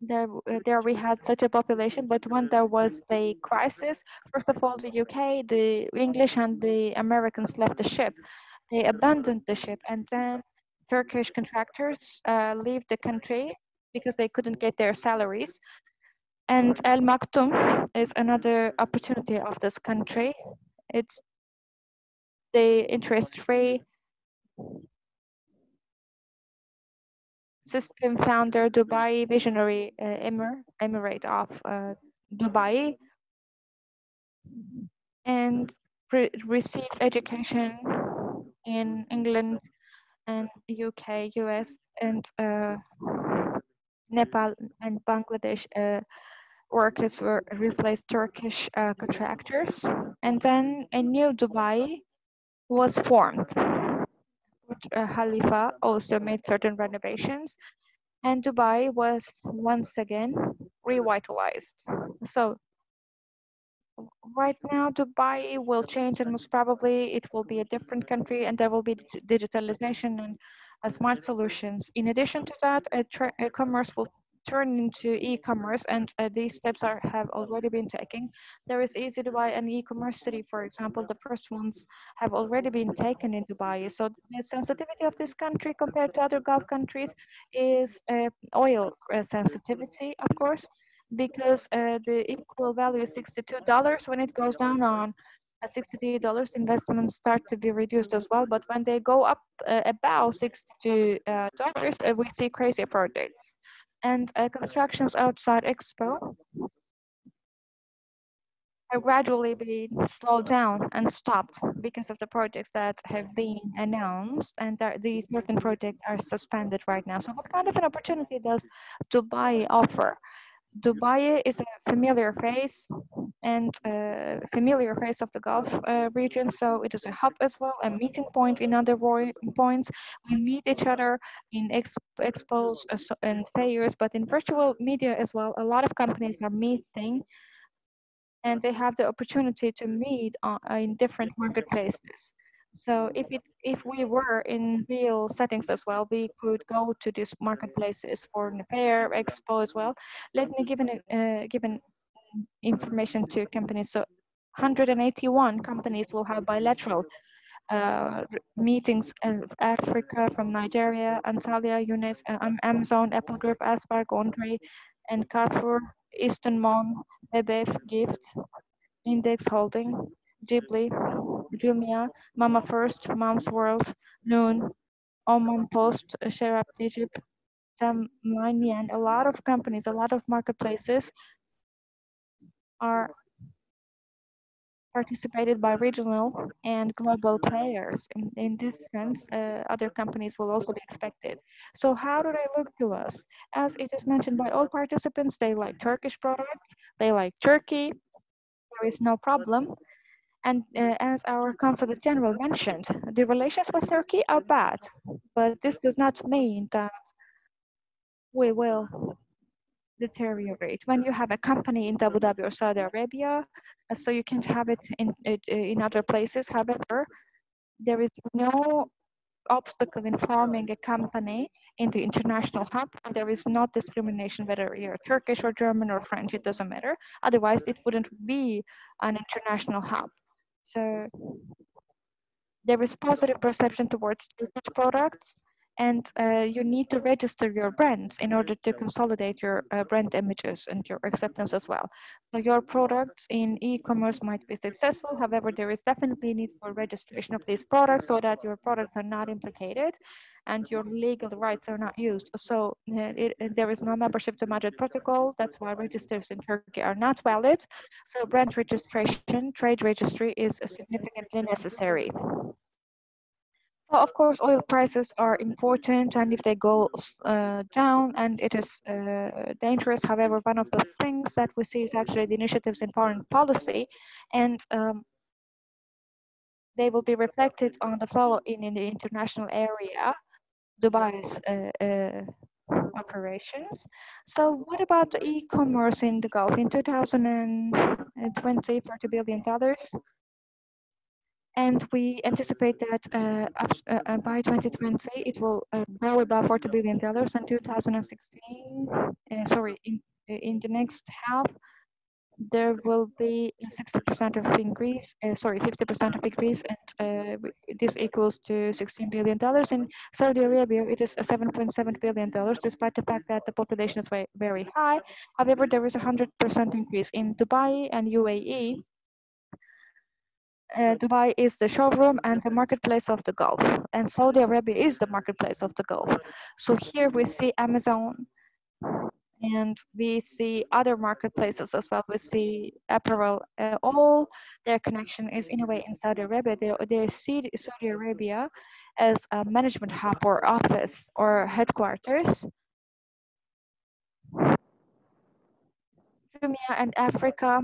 There we had such a population, but when there was the crisis, first of all, the UK, the English, and the Americans left the ship. They abandoned the ship, and then Turkish contractors leave the country because they couldn't get their salaries. And Al Maktoum is another opportunity of this country. It's the interest-free system founder, Dubai visionary emirate of Dubai, and received education in England and UK, US, and Nepal and Bangladesh. Workers were replaced Turkish contractors, and then a new Dubai was formed. Which Khalifa also made certain renovations, and Dubai was once again revitalized. So right now, Dubai will change, and most probably it will be a different country, and there will be digitalization and smart solutions. In addition to that, commerce will turn into e-commerce, and these steps have already been taken. There is Easy Dubai and e-commerce city, for example. The first ones have already been taken in Dubai. So the sensitivity of this country compared to other Gulf countries is oil sensitivity, of course, because the equal value is $62. When it goes down on $63, investments start to be reduced as well. But when they go up about $62, we see crazy projects. And constructions outside Expo have gradually been slowed down and stopped because of the projects that have been announced, and these certain projects are suspended right now. So what kind of an opportunity does Dubai offer? Dubai is a familiar face. and familiar face of the Gulf region. So it is a hub as well, a meeting point in other points. We meet each other in expos and fairs, but in virtual media as well. A lot of companies are meeting, and they have the opportunity to meet in different marketplaces. So if we were in real settings as well, we could go to these marketplaces for the fair, expo as well. Let me give an information to companies. So 181 companies will have bilateral meetings of Africa from Nigeria, Antalya, Unis, Amazon, Apple Group, Aspark, Andre, and Carrefour, Eastern Mon, EBF, Gift, Index Holding, Ghibli, Jumia, Mama First, Mom's World, Noon, Oman Post, Sharab Egypt, Tamani, and a lot of companies, a lot of marketplaces are participated by regional and global players. In this sense, other companies will also be expected. So how do they look to us? As it is mentioned by all participants, they like Turkish products, they like Turkey, there is no problem. And as our Consulate General mentioned, the relations with Turkey are bad, but this does not mean that we will deteriorate. When you have a company in Abu Dhabi or Saudi Arabia, so you can't have it in other places. However, there is no obstacle in forming a company in the international hub. There is not discrimination whether you're Turkish or German or French, it doesn't matter. Otherwise, it wouldn't be an international hub. So there is positive perception towards Turkish products, and you need to register your brands in order to consolidate your brand images and your acceptance as well. So your products in e-commerce might be successful. However, there is definitely need for registration of these products so that your products are not implicated and your legal rights are not used. So there is no membership to Madrid Protocol. That's why registers in Turkey are not valid. So brand registration, trade registry is significantly necessary. Well, of course, oil prices are important, and if they go down, and it is dangerous. However, one of the things that we see is actually the initiatives in foreign policy, and they will be reflected on the flow in the international area, Dubai's operations. So what about the e-commerce in the Gulf? In 2020, $40 billion. And we anticipate that by 2020 it will grow about $40 billion. In 2016, sorry, in the next half, there will be a 60% of increase, sorry, 50% of increase, and this equals to $16 billion. In Saudi Arabia, it is a $7.7 billion, despite the fact that the population is very, very high. However, there is a 100% increase in Dubai and UAE. Dubai is the showroom and the marketplace of the Gulf, and Saudi Arabia is the marketplace of the Gulf. So here we see Amazon, and we see other marketplaces as well. We see apparel. All their connection is in a way in Saudi Arabia. They see Saudi Arabia as a management hub or office or headquarters. Jumia and Africa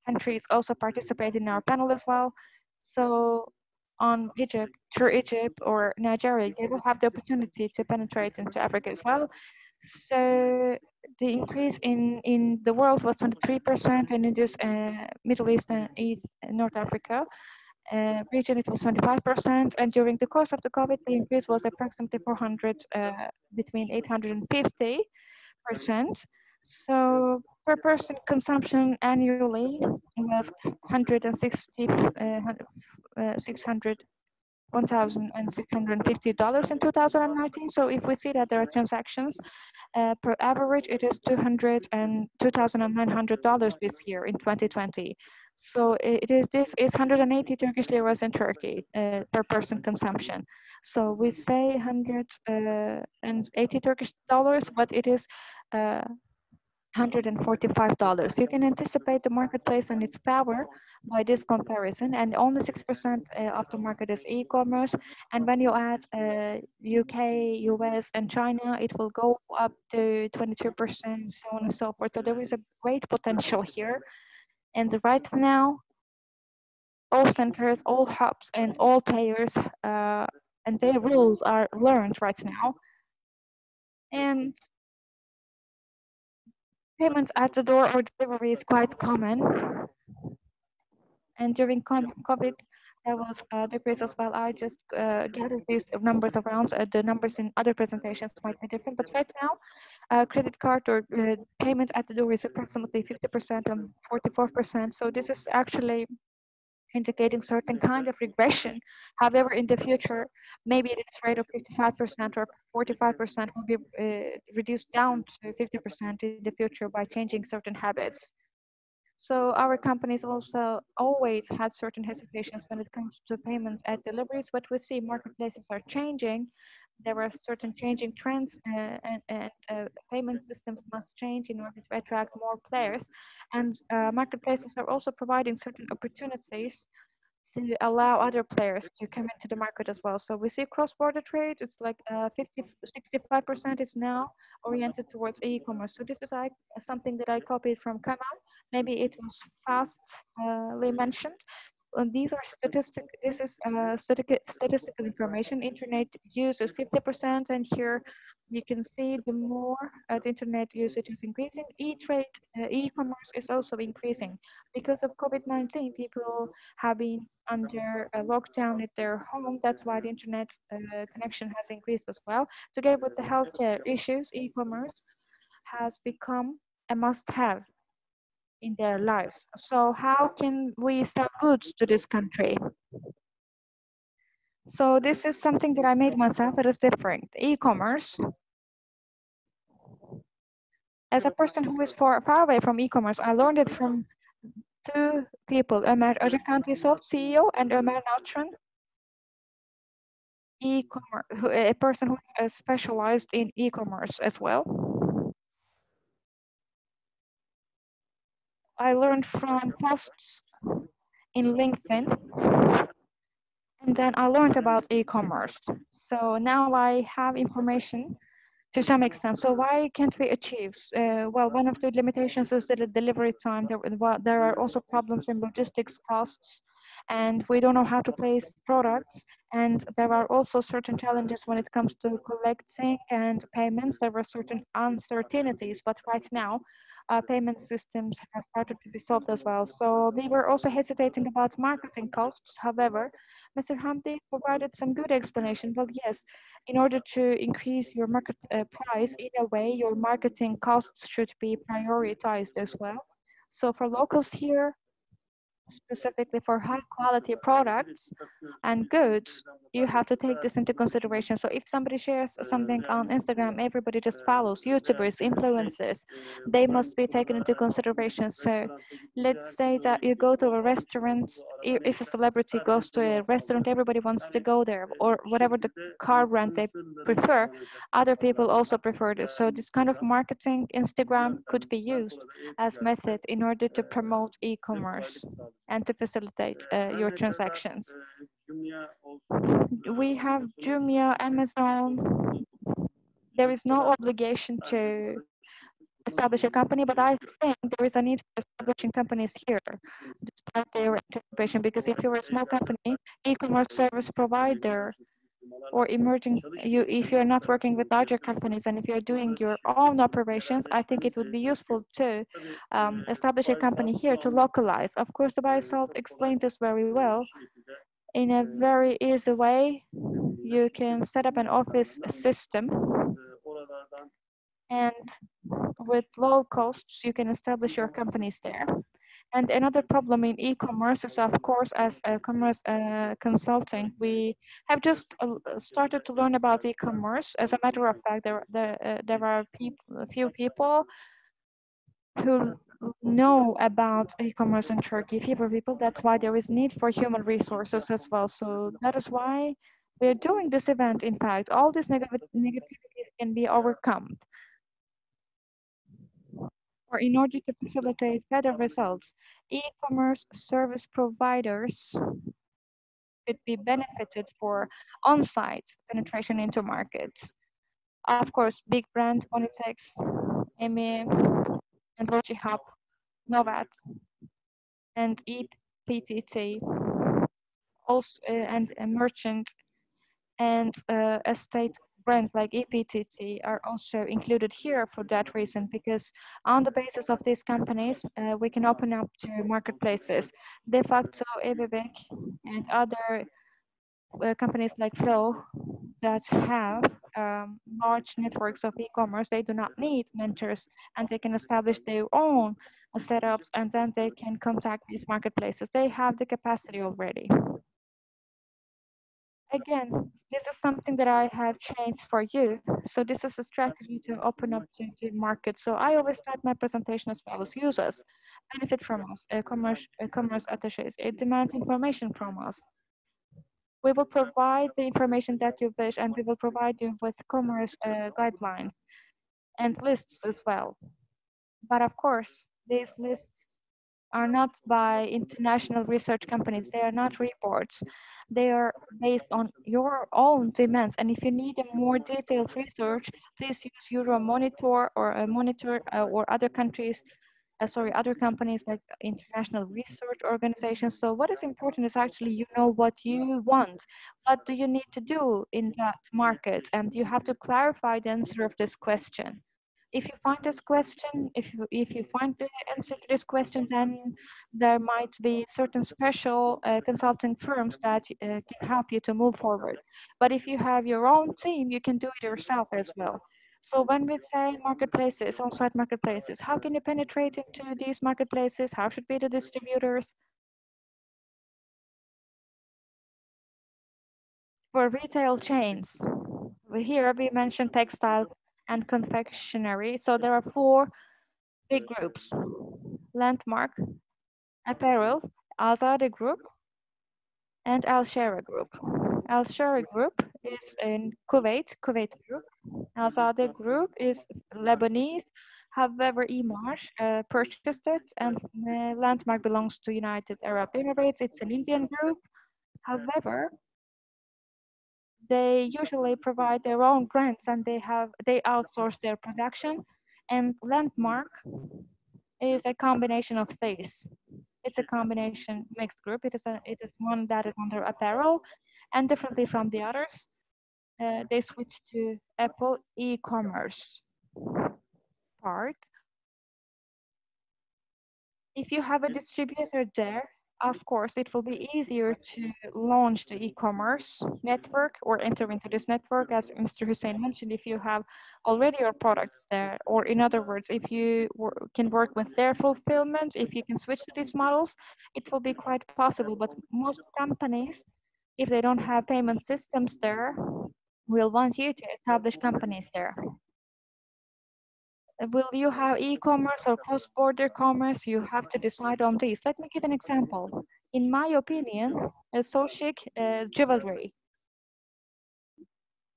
countries also participate in our panel as well. So on Egypt, through Egypt or Nigeria, they will have the opportunity to penetrate into Africa as well. So the increase in the world was 23%, and in this Middle East and East North Africa region, it was 25%. And during the course of the COVID, the increase was approximately 400, between 850%. So per person consumption annually was 160, $1,650 in 2019. So if we see that there are transactions per average, it is $2,900 this year in 2020. So this is 180 Turkish liras in Turkey per person consumption. So we say 180 Turkish dollars, but it is $145. You can anticipate the marketplace and its power by this comparison, and only 6% of the market is e-commerce. And when you add UK, US, and China, it will go up to 22%, so on and so forth. So there is a great potential here. And right now, all centers, all hubs, and all players and their rules are learned right now. And payments at the door or delivery is quite common. And during COVID, there was decrease as well. I just gathered these numbers around. The numbers in other presentations might be different, but right now, credit card or payment at the door is approximately 50% and 44%. So this is actually indicating certain kind of regression. However, in the future, maybe this rate of 55% or 45% will be reduced down to 50% in the future by changing certain habits. So our companies also always had certain hesitations when it comes to payments at deliveries, but we see marketplaces are changing. There are certain changing trends and payment systems must change in order to attract more players. And marketplaces are also providing certain opportunities to allow other players to come into the market as well. So we see cross-border trade, it's like 65% is now oriented towards e-commerce. So this is like something that I copied from Kamal. Maybe it was fastly mentioned. These are this is statistical information. Internet uses 50%, and here you can see the more the internet usage is increasing, e-trade, e-commerce is also increasing. Because of COVID-19, people have been under a lockdown at their home. That's why the internet connection has increased as well. Together with the healthcare issues, e-commerce has become a must-have in their lives. So how can we sell goods to this country? So this is something that I made myself. It is different. E-commerce, as a person who is far away from e-commerce, I learned it from two people, Ömer Arıkantisoft, CEO, and Ömer Natran, e-commerce, a person who is specialized in e-commerce as well. I learned from posts in LinkedIn, and then I learned about e-commerce. So now I have information to some extent. So why can't we achieve? Well, one of the limitations is the delivery time. There are also problems in logistics costs, and we don't know how to place products. And there are also certain challenges when it comes to collecting and payments. There were certain uncertainties, but right now, payment systems have started to be solved as well. So we were also hesitating about marketing costs. However, Mr. Hamdi provided some good explanation. Well, yes, in order to increase your market price, in a way, your marketing costs should be prioritized as well. So for locals here, specifically for high quality products and goods, you have to take this into consideration. So if somebody shares something on Instagram, everybody just follows YouTubers, influencers, they must be taken into consideration. So let's say that you go to a restaurant, if a celebrity goes to a restaurant, everybody wants to go there, or whatever the car brand they prefer, other people also prefer this. So this kind of marketing, Instagram could be used as method in order to promote e-commerce and to facilitate your transactions. We have Jumia, Amazon. There is no obligation to establish a company, but I think there is a need for establishing companies here, despite their integration, because if you're a small company, e-commerce service provider, or emerging, if you're not working with larger companies and if you're doing your own operations, I think it would be useful to establish a company here to localize. Of course, Dubai Salt explained this very well. In a very easy way, you can set up an office system, and with low costs, you can establish your companies there. And another problem in e-commerce is, of course, as a commerce consulting, we have just started to learn about e-commerce. As a matter of fact, there are a few people who know about e-commerce in Turkey, fewer people. That's why there is need for human resources as well. So that is why we're doing this event. In fact, all these negativities can be overcome. Or in order to facilitate better results, e-commerce service providers could be benefited for on-site penetration into markets. Of course, big brand Monitex, EMI, and Logihub, Novat. and EPTT, also and a merchant and estate brands like EPTT are also included here for that reason, because on the basis of these companies, we can open up to marketplaces. De facto, Ebebek, and other companies like Flow that have large networks of e-commerce, they do not need mentors, and they can establish their own setups, and then they can contact these marketplaces. They have the capacity already. Again, this is something that I have changed for you. So this is a strategy to open up to the market. So I always start my presentation as follows: users benefit from us, commerce attaches. It demands information from us. We will provide the information that you wish, and we will provide you with commerce guidelines and lists as well. But of course, these lists are not by international research companies. They are not reports. They are based on your own demands. And if you need a more detailed research, please use Euromonitor or a Monitor or other countries, other companies like international research organizations. So what is important is actually you know what you want. What do you need to do in that market? And you have to clarify the answer of this question. If you find this question, if you find the answer to this question, then there might be certain special consulting firms that can help you to move forward. But if you have your own team, you can do it yourself as well. So when we say marketplaces, on-site marketplaces, how can you penetrate into these marketplaces? How should be the distributors? For retail chains, here we mentioned textile and confectionery. So there are four big groups: Landmark, Apparel, Azade Group, and Al Shara Group. Al Shara Group is in Kuwait, Kuwait Group. Azade Group is Lebanese. However, Emash purchased it, and Landmark belongs to United Arab Emirates. It's an Indian group. However, they usually provide their own grants, and they outsource their production. And Landmark is a combination of these. It's a combination mixed group. It is one that is under apparel, and differently from the others, they switched to Apple e-commerce part. If you have a distributor there, of course, it will be easier to launch the e-commerce network or enter into this network, as Mr. Hussein mentioned, if you have already your products there, or in other words, if you can work with their fulfillment, if you can switch to these models, it will be quite possible. But most companies, if they don't have payment systems there, will want you to establish companies there. Will you have e-commerce or cross-border commerce? You have to decide on these. Let me give an example. In my opinion, a Sochik jewelry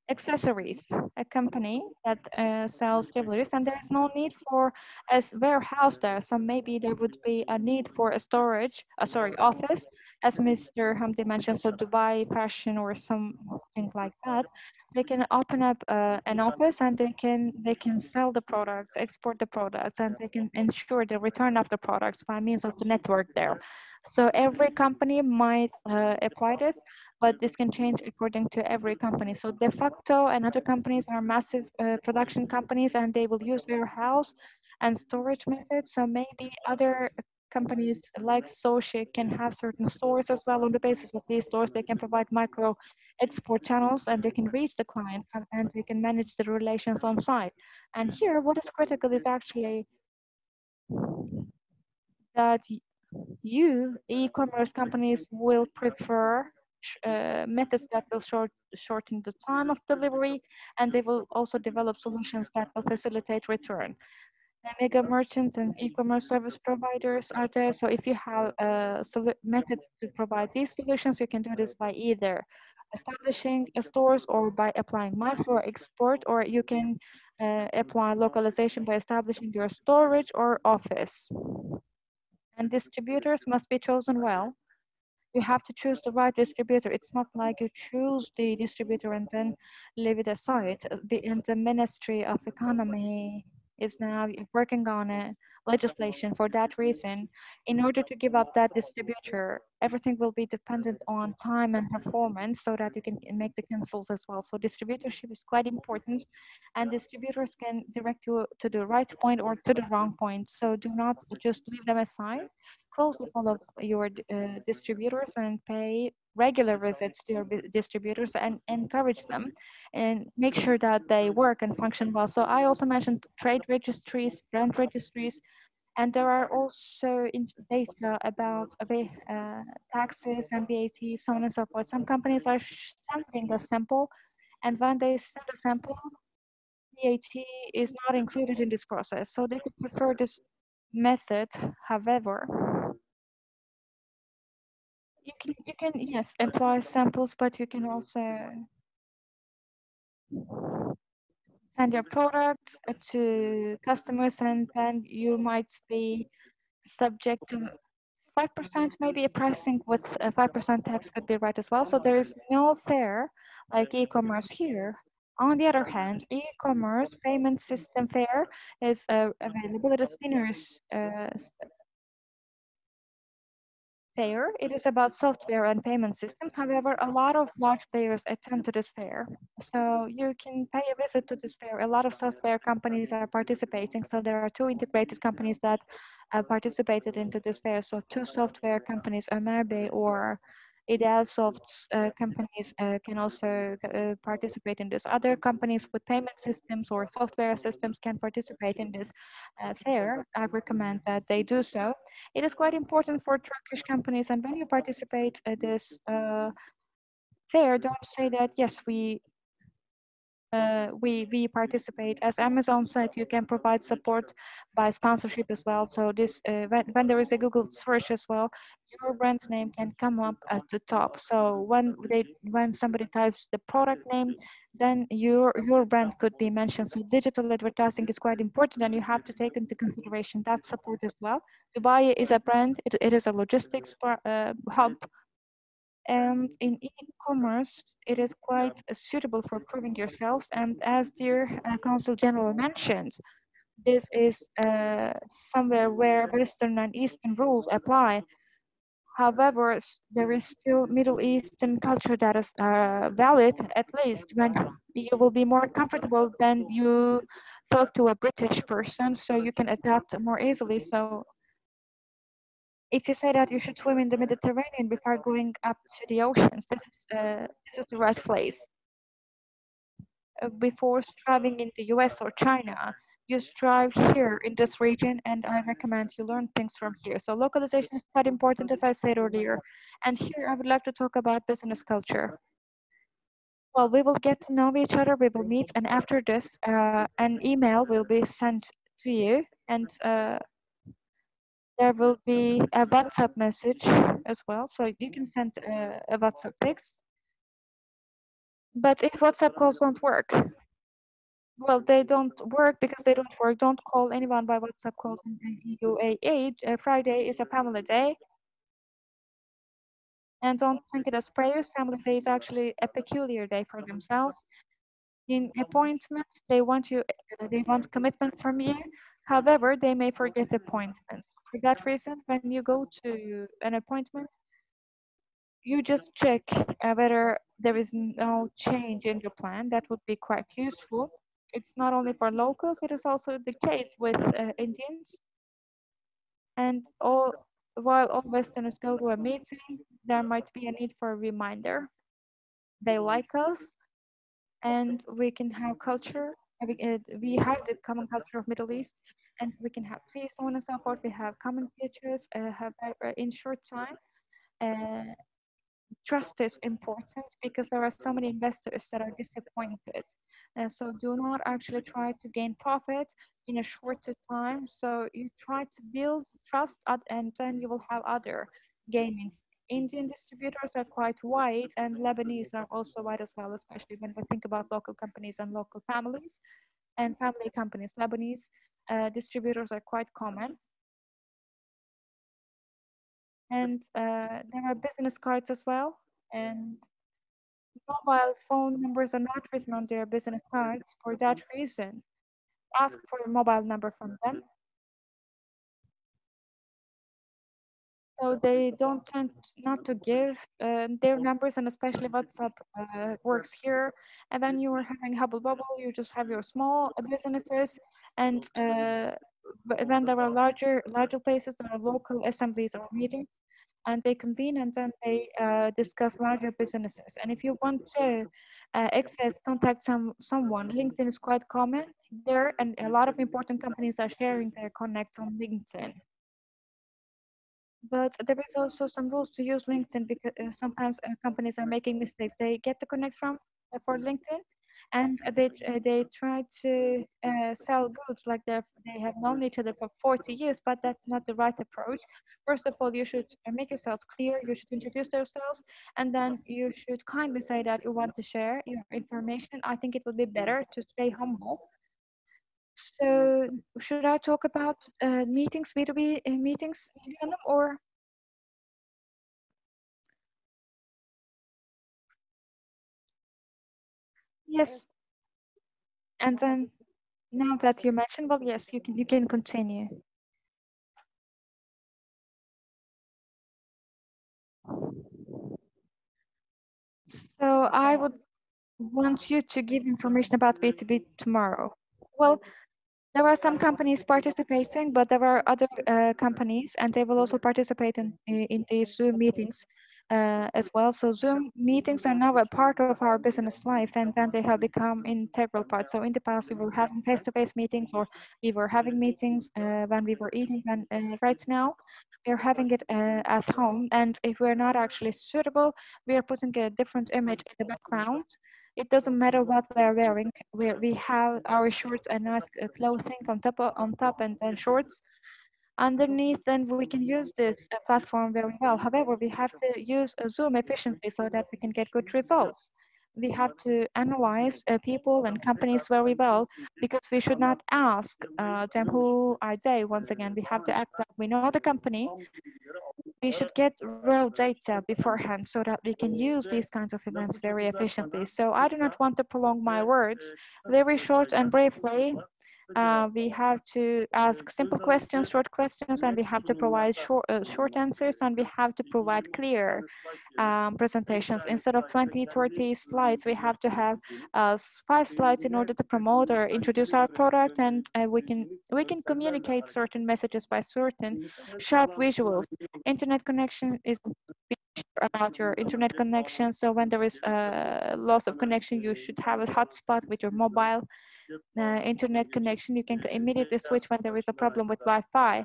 accessories, a company that sells jewelries, and there's no need for a warehouse there. So maybe there would be a need for a office, as Mr. Hamdi mentioned. So Dubai fashion or something like that. They can open up an office, and they can sell the products, export the products, and they can ensure the return of the products by means of the network there. So every company might apply this, but this can change according to every company. So de facto and other companies are massive production companies, and they will use warehouse and storage methods. So maybe other companies like Soci can have certain stores as well. On the basis of these stores, they can provide micro export channels, and they can reach the client, and they can manage the relations on site. And here, what is critical is actually that you, e-commerce companies, will prefer methods that will shorten the time of delivery, and they will also develop solutions that will facilitate return. The mega merchants and e-commerce service providers are there. So if you have methods to provide these solutions, you can do this by either establishing stores or by applying micro export, or you can apply localization by establishing your storage or office. And distributors must be chosen well. You have to choose the right distributor. It's not like you choose the distributor and then leave it aside. The Ministry of Economy is now working on a legislation for that reason. In order to give up that distributor, everything will be dependent on time and performance so that you can make the cancels as well. So distributorship is quite important, and distributors can direct you to the right point or to the wrong point. So do not just leave them aside. Closely follow your distributors and pay regular visits to your distributors and encourage them and make sure that they work and function well. So I also mentioned trade registries, brand registries, and there are also data about taxes and VAT, so on and so forth. Some companies are sending a sample, and when they send a sample, VAT is not included in this process. So they could prefer this method. However, you can yes employ samples, but you can also send your products to customers, and then you might be subject to 5%, maybe a pricing with a 5% tax could be right as well. So there is no fair like e-commerce here. On the other hand, e-commerce payment system fair is available at a Sinners fair. It is about software and payment systems. However, a lot of large players attend to this fair. So you can pay a visit to this fair. A lot of software companies are participating. So there are two integrated companies that participated into this fair. So two software companies, Amerbe or Idealsoft companies can also participate in this. Other companies with payment systems or software systems can participate in this fair. I recommend that they do so. It is quite important for Turkish companies, and when you participate at this fair, don't say that yes, we participate. As Amazon said, you can provide support by sponsorship as well. So this when there is a Google search as well, your brand name can come up at the top. So when somebody types the product name, then your brand could be mentioned. So digital advertising is quite important, and you have to take into consideration that support as well. Dubai is a brand. It is a logistics hub, and in e-commerce, it is quite suitable for proving yourselves. And as dear Consul General mentioned, this is somewhere where Western and Eastern rules apply. However, there is still Middle Eastern culture that is valid, at least when you will be more comfortable than you talk to a British person, so you can adapt more easily. So if you say that you should swim in the Mediterranean before going up to the oceans, this is the right place. Before striving in the US or China, you strive here in this region, and I recommend you learn things from here. So localization is quite important, as I said earlier. And here I would like to talk about business culture. Well, we will get to know each other, we will meet, and after this, an email will be sent to you, and there will be a WhatsApp message as well. So you can send a WhatsApp text. But if WhatsApp calls don't work, well, they don't work because they don't work. Don't call anyone by WhatsApp calls in the UAE. Friday is a family day. And don't think it as prayers. Family day is actually a peculiar day for themselves. In appointments, they want commitment from you. However, they may forget appointments. For that reason, when you go to an appointment, you just check whether there is no change in your plan. That would be quite useful. It's not only for locals, it is also the case with Indians. And while all Westerners go to a meeting, there might be a need for a reminder. They like us, and we can have culture. We have the common culture of Middle East, and we can have tea, so on and so forth. We have common features. In short time. Uh, Trust is important because there are so many investors that are disappointed. So do not actually try to gain profit in a shorter time. So you try to build trust and then you will have other gainings. Indian distributors are quite wide, and Lebanese are also wide as well, especially when we think about local companies and local families and family companies. Lebanese distributors are quite common. And there are business cards as well. And mobile phone numbers are not written on their business cards for that reason. ask for a mobile number from them. So they don't tend not to give their numbers, and especially WhatsApp works here. And then you are having Hubble Bubble, you just have your small businesses, and then there are larger places, there are local assemblies or meetings, and they convene and then they discuss larger businesses. And if you want to contact someone, LinkedIn is quite common there, and a lot of important companies are sharing their connects on LinkedIn. But there is also some rules to use LinkedIn because sometimes companies are making mistakes. They get the connect from for LinkedIn, and they try to sell goods like they have known each other for 40 years, but that's not the right approach. First of all, you should make yourself clear. You should introduce yourselves, and then you should kindly say that you want to share your information. I think it would be better to stay humble. So, should I talk about meetings, B2B meetings, Liliana, or? Yes, and then now that you mentioned, well, yes, you can continue. So I would want you to give information about B2B tomorrow. Well, there are some companies participating, but there are other companies, and they will also participate in these Zoom meetings as well. So Zoom meetings are now a part of our business life, and then they have become integral parts. So in the past, we were having face-to-face meetings, or we were having meetings when we were eating. And right now, we are having it at home. And if we're not actually suitable, we are putting a different image in the background. It doesn't matter what we are wearing. We have our shorts and nice clothing on top, and then shorts underneath. Then we can use this platform very well. However, we have to use Zoom efficiently so that we can get good results. We have to analyze people and companies very well, because we should not ask them who are they. Once again, we have to act like we know the company. We should get raw data beforehand so that we can use these kinds of events very efficiently. So I do not want to prolong my words. Very short and briefly, we have to ask simple questions, short questions, and we have to provide short answers, and we have to provide clear presentations. Instead of 20, 30 slides, we have to have 5 slides in order to promote or introduce our product, and we can communicate certain messages by certain sharp visuals. Internet connection is about your internet connection. So when there is a loss of connection, you should have a hotspot with your mobile internet connection. You can immediately switch when there is a problem with Wi-Fi,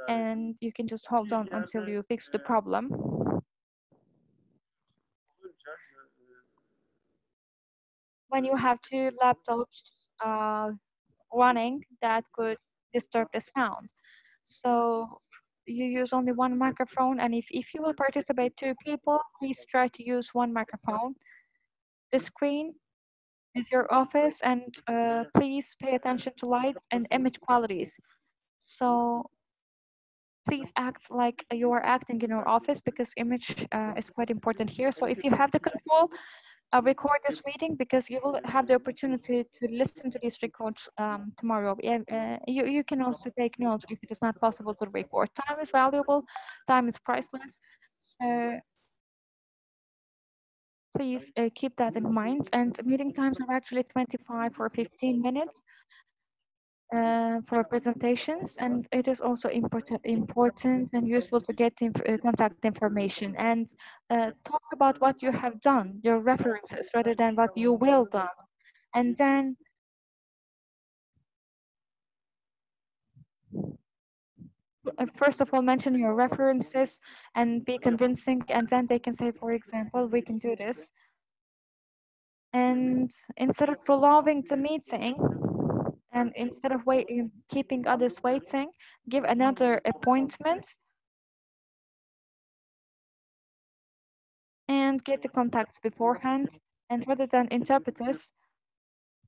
and you can just hold on until you fix the problem. When you have two laptops running, that could disturb the sound. So you use only one microphone, and if you will participate two people, please try to use one microphone. The screen is your office, and please pay attention to light and image qualities. So please act like you are acting in your office, because image is quite important here. So if you have the control, record this meeting, because you will have the opportunity to listen to these records tomorrow. You can also take notes if it is not possible to record. Time is valuable, time is priceless. So please keep that in mind. And meeting times are actually 25 or 15 minutes for presentations, and it is also important and useful to get contact information, and talk about what you have done, your references, rather than what you will done. And then first of all, mention your references and be convincing, and then they can say, for example, we can do this. And instead of prolonging the meeting, and instead of keeping others waiting, give another appointment and get the contacts beforehand. And rather than interpreters,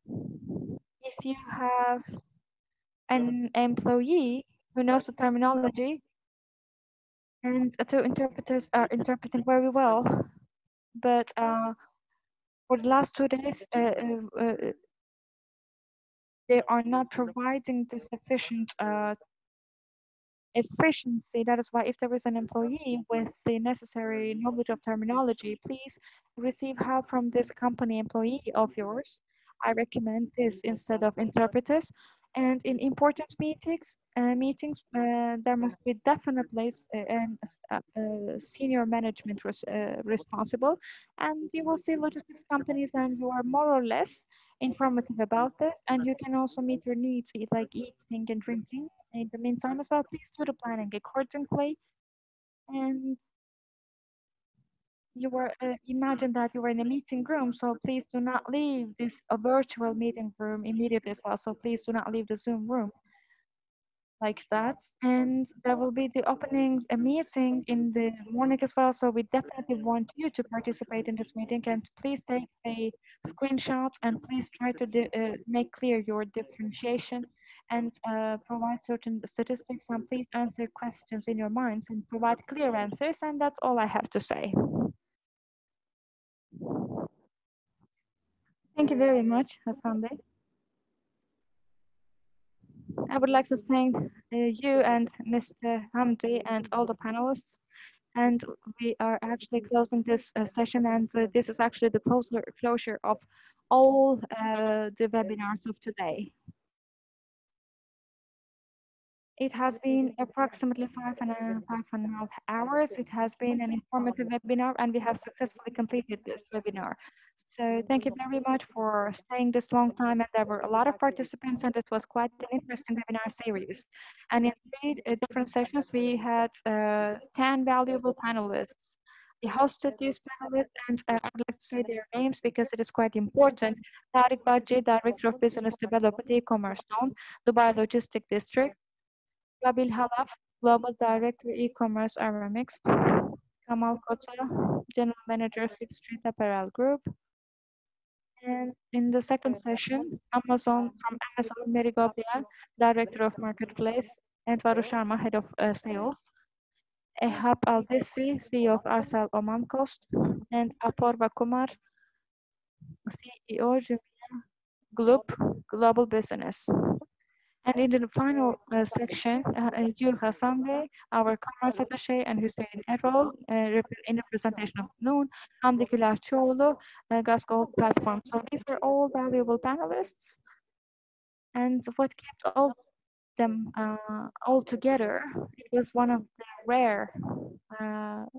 if you have an employee who knows the terminology, and the two interpreters are interpreting very well, but for the last 2 days, they are not providing the sufficient efficiency. That is why if there is an employee with the necessary knowledge of terminology, please receive help from this company employee of yours. I recommend this instead of interpreters. And in important meetings, there must be definitely senior management responsible. And you will see logistics companies and you are more or less informative about this. And you can also meet your needs, like eating and drinking in the meantime as well. Please do the planning accordingly. And you were imagine that you were in a meeting room, so please do not leave this virtual meeting room immediately as well. So please do not leave the Zoom room like that. And there will be the opening a meeting in the morning as well. So we definitely want you to participate in this meeting, and please take a screenshot and please try to make clear your differentiation and provide certain statistics, and please answer questions in your minds and provide clear answers. And that's all I have to say. Thank you very much, Hassan Bey. I would like to thank you and Mr. Hamdi and all the panelists. And we are actually closing this session, and this is actually the closure of all the webinars of today. It has been approximately 5.5 hours. It has been an informative webinar, and we have successfully completed this webinar. So thank you very much for staying this long time. And there were a lot of participants, and it was quite an interesting webinar series. And in 3 different sessions, we had 10 valuable panelists. We hosted these panelists, and I would like to say their names because it is quite important. Tariq Baji, Director of Business Development, E-Commerce Zone, Dubai Logistic District. Rabil Halaf, Global Director, E-Commerce Aramix. Kamal Kota, General Manager, Sixth Street Apparel Group. And in the second session, from Amazon, Mary Gobia, Director of Marketplace, and Varu Sharma, Head of Sales. Ehab Al-Dissi, CEO of Arsal Oman Coast, and Aporva Kumar, CEO, Jumia Global Business. And in the final section, Jules Hassanbe, our commerce attaché, and Hussein Errol, in representation of Noon, Hamdi Kilar Cholo, Gasco platform. So these were all valuable panelists. And what kept all them all together, it was one of the rare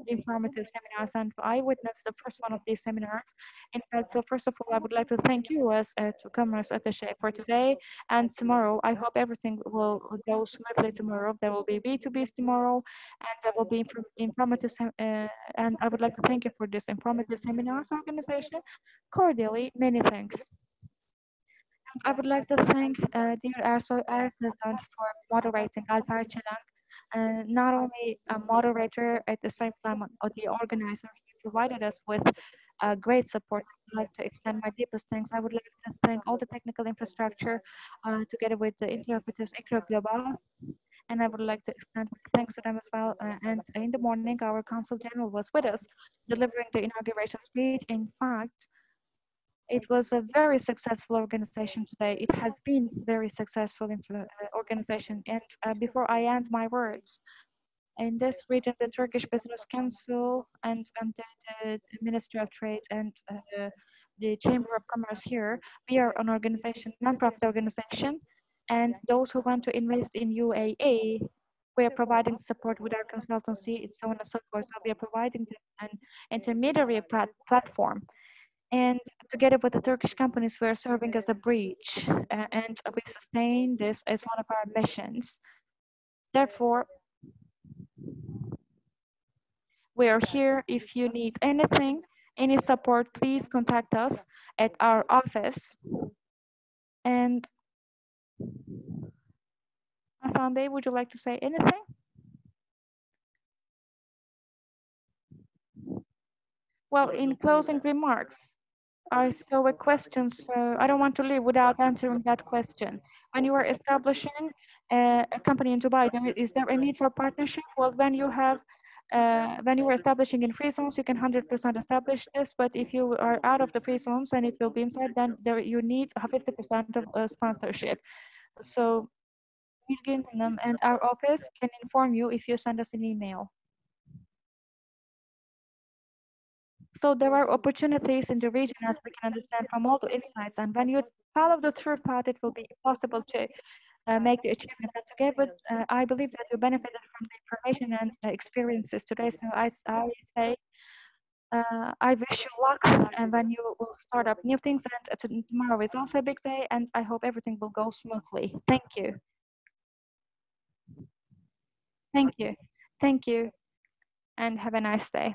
informative seminars, and I witnessed the first one of these seminars. In fact, so first of all, I would like to thank you as to Commerce Attaché for today and tomorrow. I hope everything will go smoothly tomorrow. There will be B2Bs tomorrow, and there will be informative, and I would like to thank you for this informative seminars organization. Cordially, many thanks. I would like to thank dear Arso Artisan for moderating Alpar Chilang, not only a moderator at the same time the organizer. He provided us with great support. I'd like to extend my deepest thanks. I would like to thank all the technical infrastructure together with the interpreters Ikra Global. And I would like to extend thanks to them as well. And in the morning, our Consul General was with us delivering the inauguration speech. In fact, it was a very successful organization today. It has been very successful organization. And before I end my words, in this region, the Turkish Business Council and the Ministry of Trade and the Chamber of Commerce here, we are an organization, non-profit organization, and those who want to invest in UAE, we are providing support with our consultancy, so on and so forth. So we are providing an intermediary platform. And together with the Turkish companies, we are serving as a bridge, and we sustain this as one of our missions. Therefore, we are here. If you need anything, any support, please contact us at our office. And Hassan Bey, would you like to say anything? Well, in closing remarks, I saw a question, so I don't want to leave without answering that question. When you are establishing a company in Dubai, is there a need for partnership? Well, when you have When you are establishing in free zones, you can 100% establish this, but if you are out of the free zones and it will be inside, then there you need 50% of sponsorship. So and our office can inform you if you send us an email. So there are opportunities in the region, as we can understand from all the insights. And when you follow the third path, it will be possible to make the achievements that you gave. But I believe that you benefited from the information and experiences today. So I say, I wish you luck and when you will start up new things. And tomorrow is also a big day, and I hope everything will go smoothly. Thank you. Thank you. Thank you. And have a nice day.